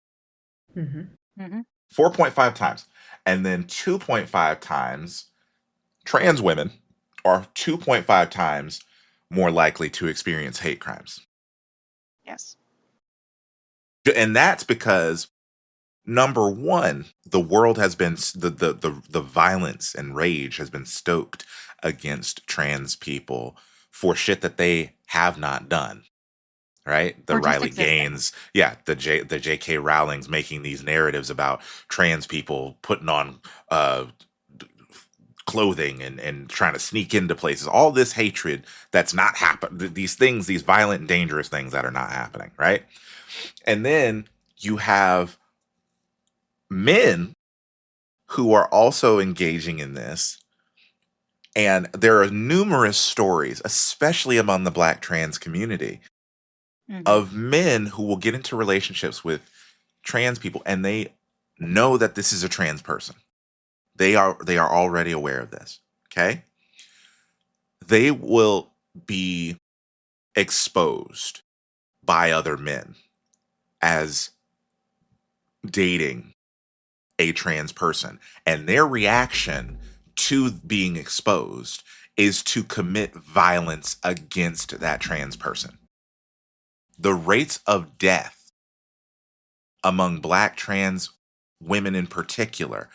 Hmm. Hmm. 4.5 times. And then 2.5 times trans women are 2.5 times more likely to experience hate crimes. Yes. And that's because number one, the world has been the violence and rage has been stoked against trans people for shit that they have not done. Right, the For just Riley existing. Gaines, yeah, the J.K. Rowling's making these narratives about trans people putting on uh clothing and trying to sneak into places. All this hatred that's not happening. These things, these violent and dangerous things that are not happening. Right, and then you have men who are also engaging in this. And there are numerous stories, especially among the Black trans community, Hmm. of men who will get into relationships with trans people and they know that this is a trans person. They are already aware of this. Okay? They will be exposed by other men as dating a trans person. And their reaction to being exposed is to commit violence against that trans person. The rates of death among Black trans women in particular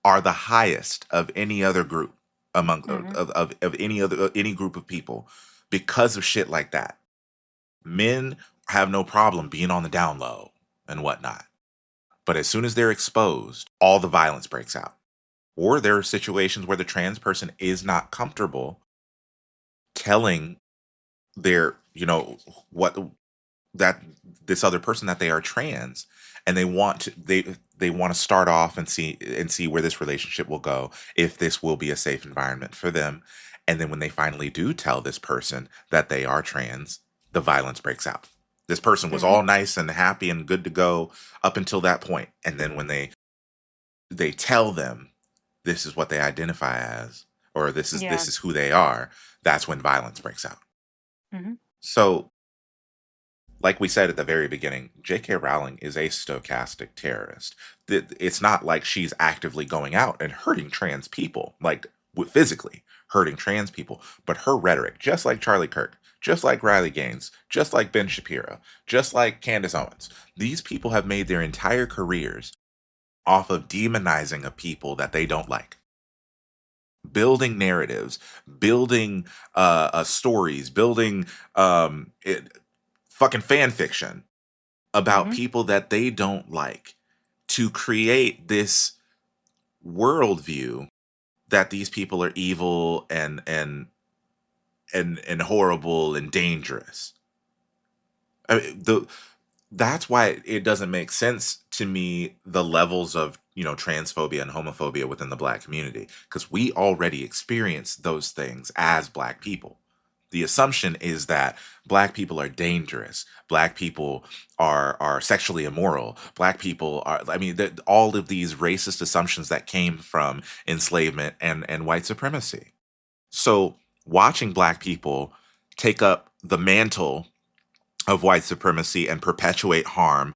are the highest of any other group among Hmm. of any group of people because of shit like that. Men have no problem being on the down low and whatnot. But as soon as they're exposed, all the violence breaks out. Or there are situations where the trans person is not comfortable telling their, what that this other person that they are trans, and they want to start off and see where this relationship will go, if this will be a safe environment for them. And then when they finally do tell this person that they are trans, the violence breaks out. This person was Hmm. all nice and happy and good to go up until that point, and then when they tell them this is what they identify as, or this is Yeah. this is who they are, that's when violence breaks out. Hmm. So, like we said at the very beginning, J.K. Rowling is a stochastic terrorist. It's not like she's actively going out and hurting trans people, like physically hurting trans people, but her rhetoric, just like Charlie Kirk, just like Riley Gaines, just like Ben Shapiro, just like Candace Owens, these people have made their entire careers off of demonizing a people that they don't like, building narratives, building stories, building fucking fan fiction about Hmm. people that they don't like, to create this worldview that these people are evil and horrible and dangerous. I mean, that's why it doesn't make sense to me, the levels of, transphobia and homophobia within the Black community, because we already experience those things as Black people. The assumption is that Black people are dangerous, Black people are sexually immoral, Black people are, I mean, all of these racist assumptions that came from enslavement and white supremacy. So watching Black people take up the mantle of white supremacy and perpetuate harm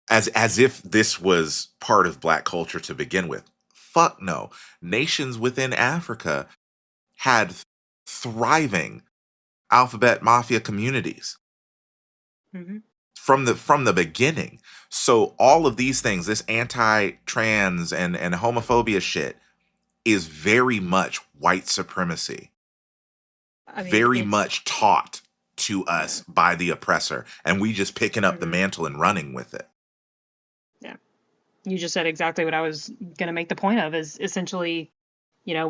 as if this was part of Black culture to begin with. Fuck no. Nations within Africa had thriving alphabet mafia communities Hmm. from the beginning. So all of these things, this anti-trans and homophobia shit, is very much white supremacy, I mean, very it's, much taught to yeah. us by the oppressor, and we just picking up the Hmm. mantle and running with it. Yeah. You just said exactly what I was going to make the point of, is essentially, you know,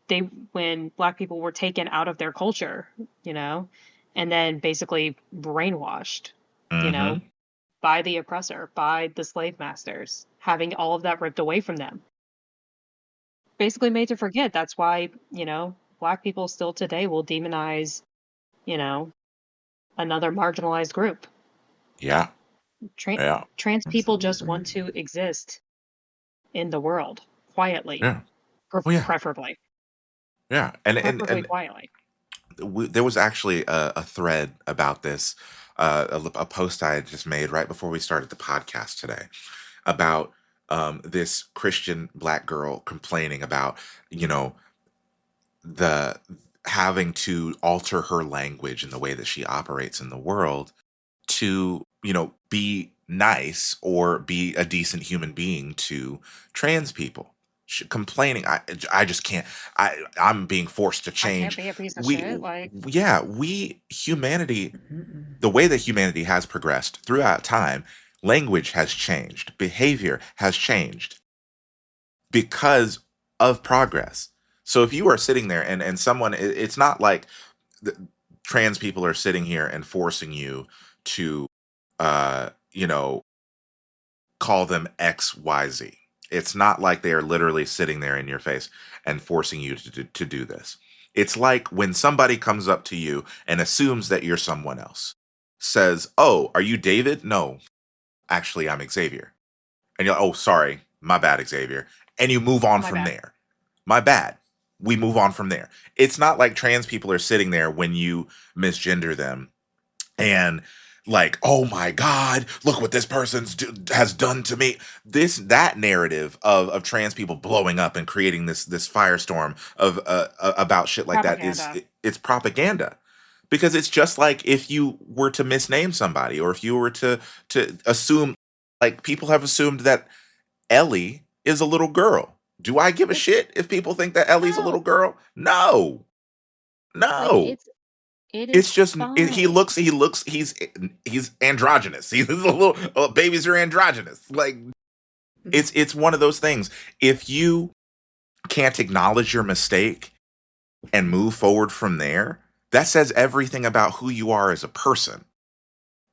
they when black people were taken out of their culture, you know, and then basically brainwashed, you know, Mm-hmm. by the oppressor, by the slave masters, having all of that ripped away from them. Basically made to forget. That's why, you know, black people still today will demonize, you know, another marginalized group. Yeah. Tra- Yeah. Trans people just Absolutely. want to exist in the world quietly, Yeah. Oh yeah. preferably, Yeah. And preferably quietly. there was actually a thread about this, a post I had just made right before we started the podcast today about this Christian black girl complaining about, you know, the having to alter her language and the way that she operates in the world to, you know, be nice or be a decent human being to trans people. Complaining, I just can't. I'm being forced to I can't change. be a piece of We, shit. Like, yeah, we humanity, Mm-mm. the way that humanity has progressed throughout time, language has changed, behavior has changed because of progress. So if you are sitting there and someone, it's not like the, trans people are sitting here and forcing you to, you know, call them XYZ. It's not like they are literally sitting there in your face and forcing you to do this. It's like when somebody comes up to you and assumes that you're someone else, says, "Oh, are you David?" No, actually, I'm Xavier. And you're like, "Oh, sorry, my bad, Xavier." And you move on my from bad. there. My bad. We move on from there. It's not like trans people are sitting there when you misgender them and like, oh my god, look what this has done to me. This that narrative of trans people blowing up and creating this firestorm of about shit like that Propaganda. it's propaganda, because it's just like if you were to misname somebody, or if you were to assume, like people have assumed that Ellie is a little girl. Do I give a It's shit if people think that Ellie's a little no. girl? No, Like no. it It's is just fine. he looks he's androgynous. He's a little, babies are androgynous. Like it's one of those things. If you can't acknowledge your mistake and move forward from there, that says everything about who you are as a person.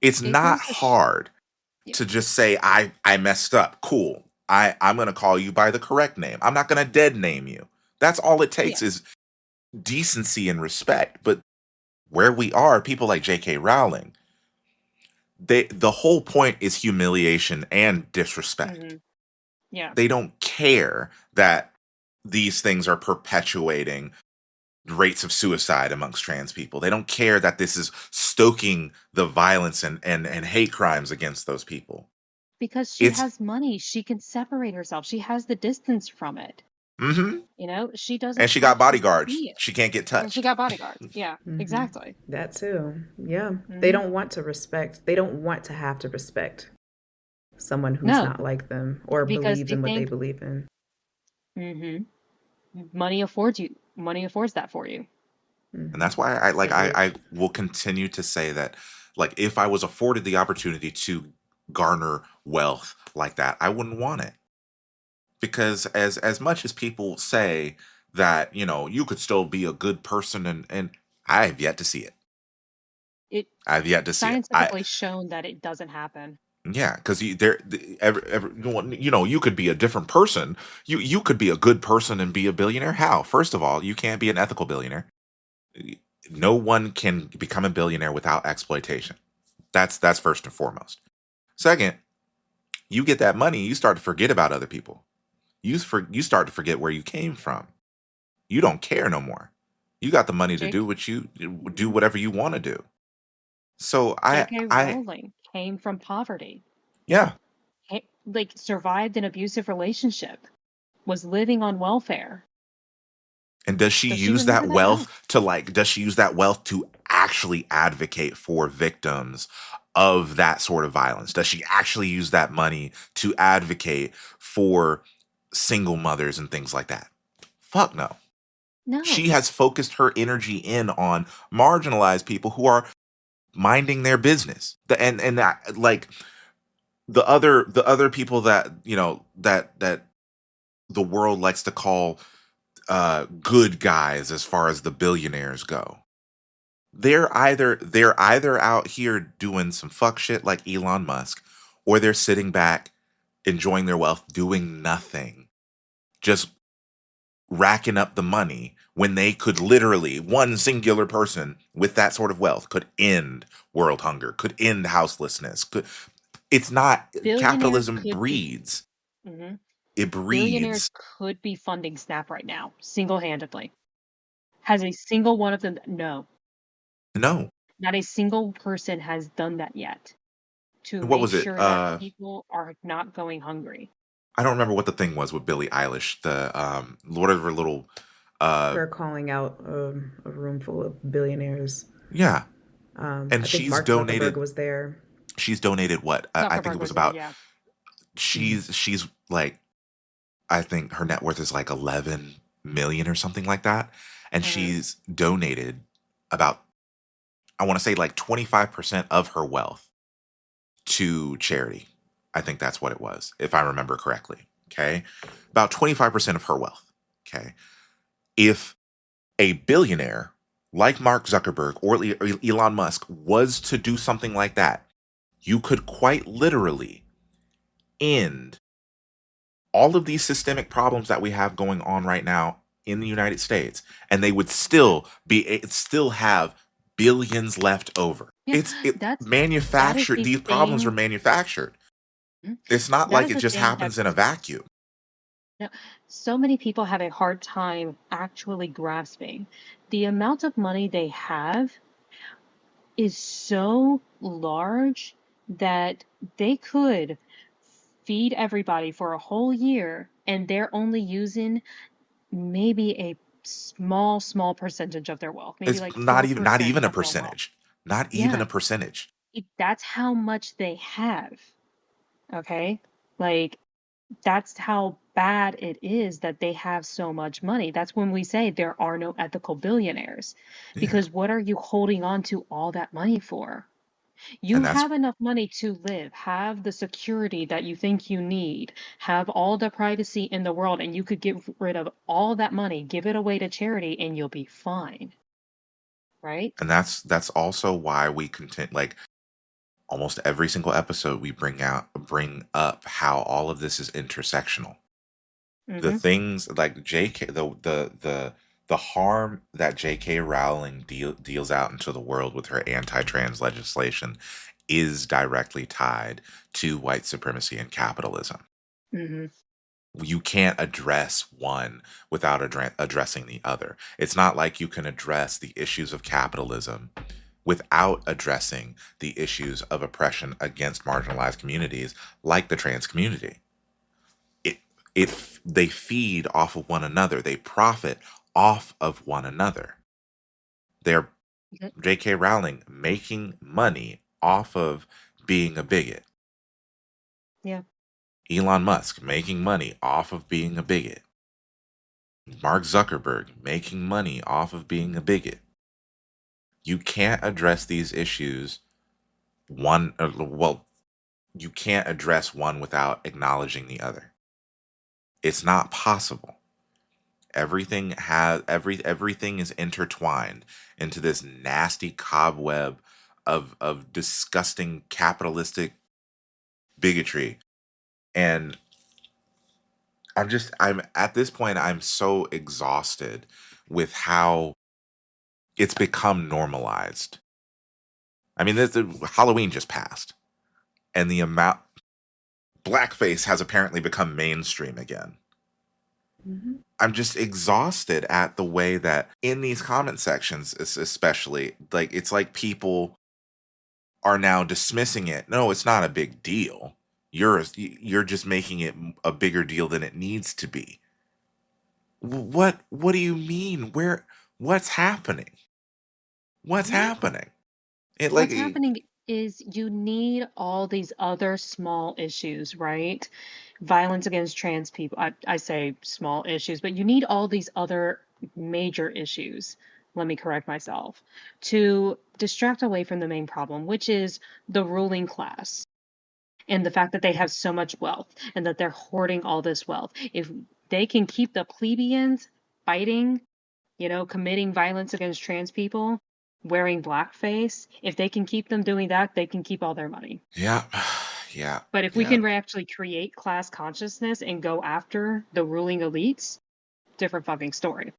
It's It not goes to hard yeah. to just say I messed up. Cool. I'm going to call you by the correct name. I'm not going to dead name you. That's all it Yeah. takes is decency and respect. But where we are, people like J.K. Rowling, the whole point is humiliation and disrespect. Hmm. Yeah. They don't care that these things are perpetuating rates of suicide amongst trans people. They don't care that this is stoking the violence and hate crimes against those people. Because she It's has money, she can separate herself. She has the distance from it. mm-hmm. You know, she doesn't And she got have to bodyguards. see it. She can't get And she touched. got bodyguards. Yeah, Mm-hmm. exactly. That too. Yeah. They Hmm. don't want to respect, they don't want to have to respect someone who's No, not like them or because believes they in what they think believe in. hmm money affords that for you. And Mm-hmm. that's why I like It really I will continue to say that, like, if I was afforded the opportunity to garner wealth like that, I wouldn't want it. Because as much as people say that, you know, you could still be a good person, and I have yet to see it. it I've yet to see it. I scientifically shown that it doesn't happen. Yeah, because you know, you could be a different person. You could be a good person and be a billionaire. How? First of all, you can't be an ethical billionaire. No one can become a billionaire without exploitation. That's first and foremost. Second, you get that money, you start to forget about other people. You start to forget where you came from. You don't care no more. You got the money to Jake do do whatever you want to do. So J.K. I Rowling came from poverty. yeah. Like survived an abusive relationship, was living on welfare. And does she Does she use remember that that? No. wealth to, like, does she use that wealth to actually advocate for victims of that sort of violence? Does she actually use that money to advocate for single mothers and things like that? Fuck no. She No. has focused her energy in on marginalized people who are minding their business. And that, like, the other people that that the world likes to call good guys as far as the billionaires go. They're either out here doing some fuck shit like Elon Musk, or they're sitting back enjoying their wealth doing nothing, just racking up the money when they could literally, one singular person with that sort of wealth could end world hunger, could end houselessness. Could It's not Billionaires capitalism could be. breeds. Mhm. It Billionaires breeds. could be funding SNAP right now, single-handedly. Has a single one of them? No, No. not a single person has done that yet to What make was it? sure that people are not going hungry. I don't remember what the thing was with Billie Eilish. The whatever little uh Her calling out a room full of billionaires. yeah. And I think Mark Zuckerberg was there. she's donated what? I think Zuckerberg it was was there, about yeah. Mm. she's like, I think her net worth is like 11 million or something like that. And Hmm. she's donated about, I want to say like 25% of her wealth to charity. I think that's what it was, if I remember correctly. Okay. About 25% of her wealth. Okay. If a billionaire like Mark Zuckerberg or Elon Musk was to do something like that, you could quite literally end all of these systemic problems that we have going on right now in the United States, and they would Hmm. still have billions left over. Yeah, It that is manufactured. the These problems are thing. manufactured. Mhm. It's not That like is it the just thing that happens in a vacuum. no, so many people have a hard time actually grasping. The amount of money they have is so large that they could feed everybody for a whole year and they're only using maybe a small percentage of their wealth, maybe It's like not 4% even a of their wealth. percentage. Not even Yeah, a percentage. that's how much they have. Okay? Like, that's how bad it is that they have so much money. That's when we say there are no ethical billionaires. Yeah, Because what are you holding on to all that money for? You and that's have enough money to live, have the security that you think you need, have all the privacy in the world, and you could get rid of all that money, give it away to charity, and you'll be fine, right? that's also why we content like almost every single episode we bring up how all of this is intersectional. The Mm-hmm. things like JK, the harm that JK Rowling deals out into the world with her anti-trans legislation is directly tied to white supremacy and capitalism. Mm-hmm. You can't address one without addressing the other. It's not like you can address the issues of capitalism without addressing the issues of oppression against marginalized communities like the trans community. it they feed off of one another. They profit off of one another. They're J.K. Rowling making money off of being a bigot. Yeah. Elon Musk making money off of being a bigot. Mark Zuckerberg making money off of being a bigot. You can't address these issues well, you can't address one without acknowledging the other. It's not possible. Everything is intertwined into this nasty cobweb of disgusting capitalistic bigotry. And I'm at this point I'm so exhausted with how it's become normalized. I mean, Halloween just passed, and the amount blackface has apparently become mainstream again. Hmm. I'm just exhausted at the way that in these comment sections, especially, like it's like people are now dismissing it. No, it's not a big deal. You're just making it a bigger deal than it needs to be. What do you mean? What's happening? What's happening? It like What's happening is you need all these other small issues, right? Violence against trans people. I say small issues, but you need all these other major issues. Let me correct myself to distract away from the main problem, which is the ruling class. and the fact that they have so much wealth and that they're hoarding all this wealth. If they can keep the plebeians fighting, committing violence against trans people, wearing blackface, if they can keep them doing that, they can keep all their money. Yeah. Yeah. But if we Yeah. can actually create class consciousness and go after the ruling elites, different fucking story.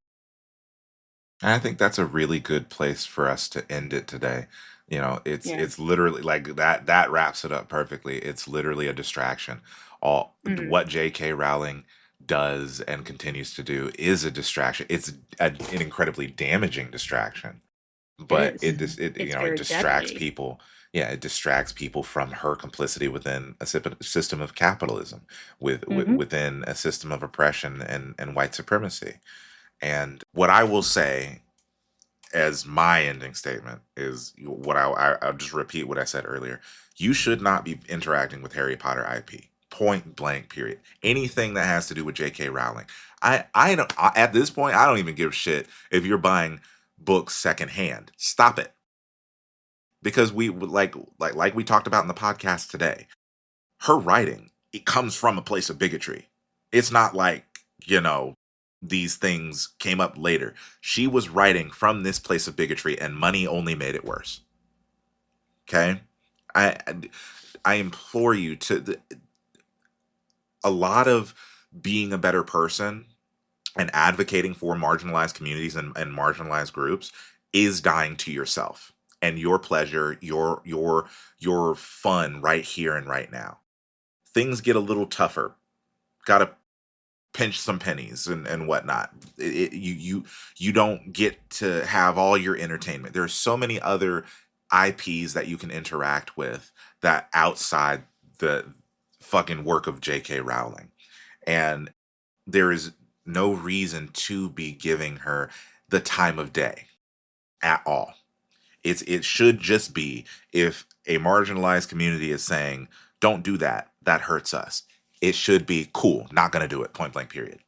And I think that's a really good place for us to end it today. Yeah. It's literally like that wraps it up perfectly. It's literally a distraction. All Hmm. what J.K. Rowling does and continues to do is a distraction. It's an incredibly damaging distraction, It but is. you It's know, it very distracts deadly. people. Yeah, it distracts people from her complicity within a system of capitalism, Hmm. within a system of oppression and white supremacy. And what I will say as my ending statement is what I'll just repeat what I said earlier. You should not be interacting with Harry Potter IP. Point blank. Period. Anything that has to do with J.K. Rowling, I don't. At this point, I don't even give a shit if you're buying books secondhand. Stop it, because we like we talked about in the podcast today. Her writing, it comes from a place of bigotry. It's not like, you know, these things came up later. She was writing from this place of bigotry and money only made it worse. Okay? I I implore you to a lot of being a better person and advocating for marginalized communities and marginalized groups is dying to yourself and your pleasure, your fun right here and right now. Things get a little tougher. Gotta pinch some pennies and whatnot. You don't get to have all your entertainment. There's so many other IPs that you can interact with that outside the fucking work of J.K. Rowling, and there is no reason to be giving her the time of day at all. It should just be, if a marginalized community is saying, "Don't do that. That hurts us." It should be cool. Not gonna do it. Point blank. Period.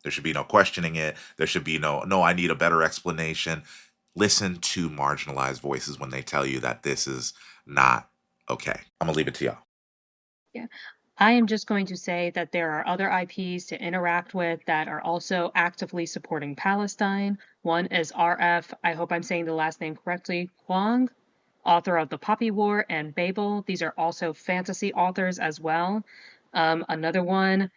There should be no questioning it. There should be no. I need a better explanation. Listen to marginalized voices when they tell you that this is not okay. I'm gonna leave it to y'all. Yeah. I am just going to say that there are other IPs to interact with that are also actively supporting Palestine. One is RF, I hope I'm saying the last name correctly, Huang, author of The Poppy War and Babel. These are also fantasy authors as well. Another one,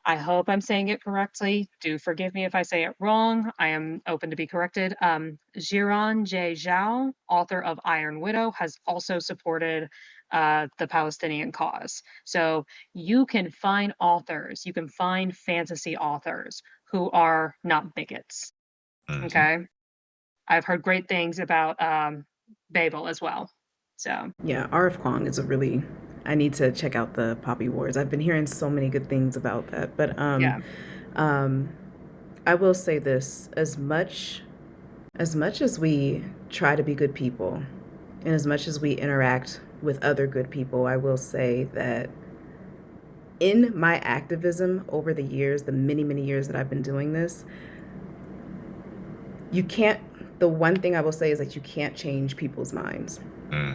I hope I'm saying it correctly. Do forgive me if I say it wrong. I am open to be corrected. Jiran J. Zhao, author of Iron Widow, has also supported the Palestinian cause. So you can find authors, you can find fantasy authors who are not bigots. Hmm. Okay. I've heard great things about Babel as well. So, Yeah, RF Kwong is a really. I need to check out the Poppy Wars. I've been hearing so many good things about that. But yeah. um, I will say this: as much as we try to be good people, and as much as we interact with other good people, I will say that in my activism over the years, the many, many years that I've been doing this, you can't, the one thing I will say is that you can't change people's minds. Hmm.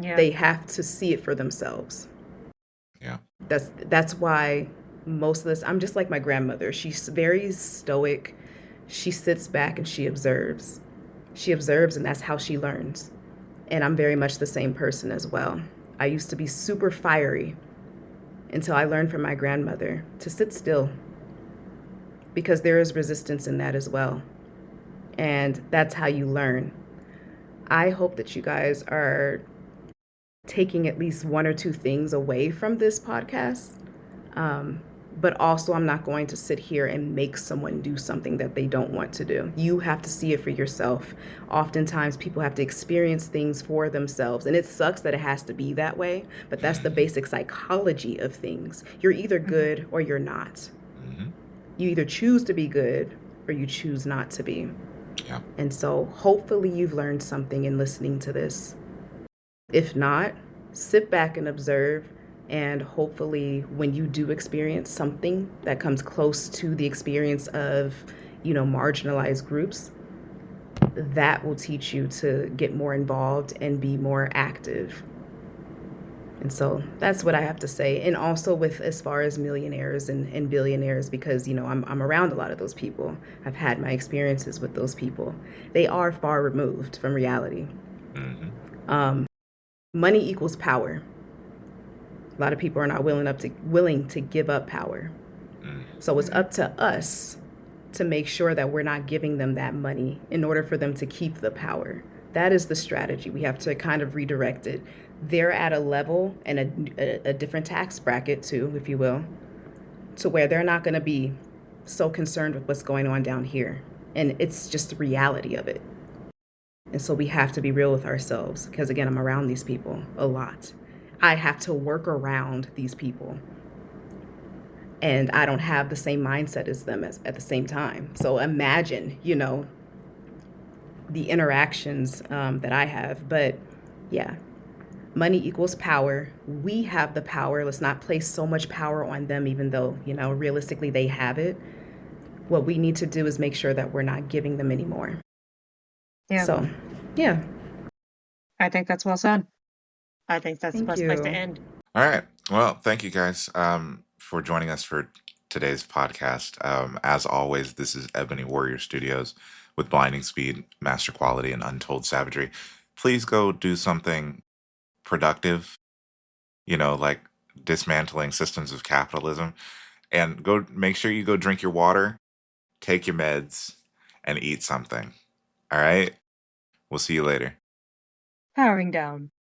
Yeah. They have to see it for themselves. Yeah. That's why most of this, I'm just like my grandmother. She's very stoic. She sits back and she observes. She observes, and that's how she learns. And I'm very much the same person as well. I used to be super fiery until I learned from my grandmother to sit still, because there is resistance in that as well. And that's how you learn. I hope that you guys are taking at least one or two things away from this podcast. Um, but also, I'm not going to sit here and make someone do something that they don't want to do. You have to see it for yourself. Oftentimes, people have to experience things for themselves, and it sucks that it has to be that way, but that's the Hmm. basic psychology of things. You're either Hmm. good or you're not. Hmm. You either choose to be good or you choose not to be. Yeah. And so, hopefully, you've learned something in listening to this. If not, sit back and observe. And hopefully, when you do experience something that comes close to the experience of, marginalized groups, that will teach you to get more involved and be more active. And so that's what I have to say. And also with as far as millionaires and billionaires, because, I'm around a lot of those people. I've had my experiences with those people. They are far removed from reality. Hmm. Money equals power. A lot of people are not willing to give up power. Mm. So it's Hmm. up to us to make sure that we're not giving them that money in order for them to keep the power. That is the strategy. We have to kind of redirect it. They're at a level and a different tax bracket, too, if you will, to where they're not going to be so concerned with what's going on down here. And it's just the reality of it. And so we have to be real with ourselves because, again, I'm around these people a lot. I have to work around these people, and I don't have the same mindset as them at the same time. So imagine, the interactions that I have. But yeah, money equals power. We have the power. Let's not place so much power on them, even though, realistically they have it. What we need to do is make sure that we're not giving them any more. Yeah, So, yeah, I think that's well said. I think that's the thank best place to you. end. All right. Well, thank you guys for joining us for today's podcast. As always, this is Ebony Warrior Studios with Blinding Speed, Master Quality, and Untold Savagery. Please go do something productive, like dismantling systems of capitalism, and go make sure you go drink your water, take your meds, and eat something. All right. We'll see you later. Powering down.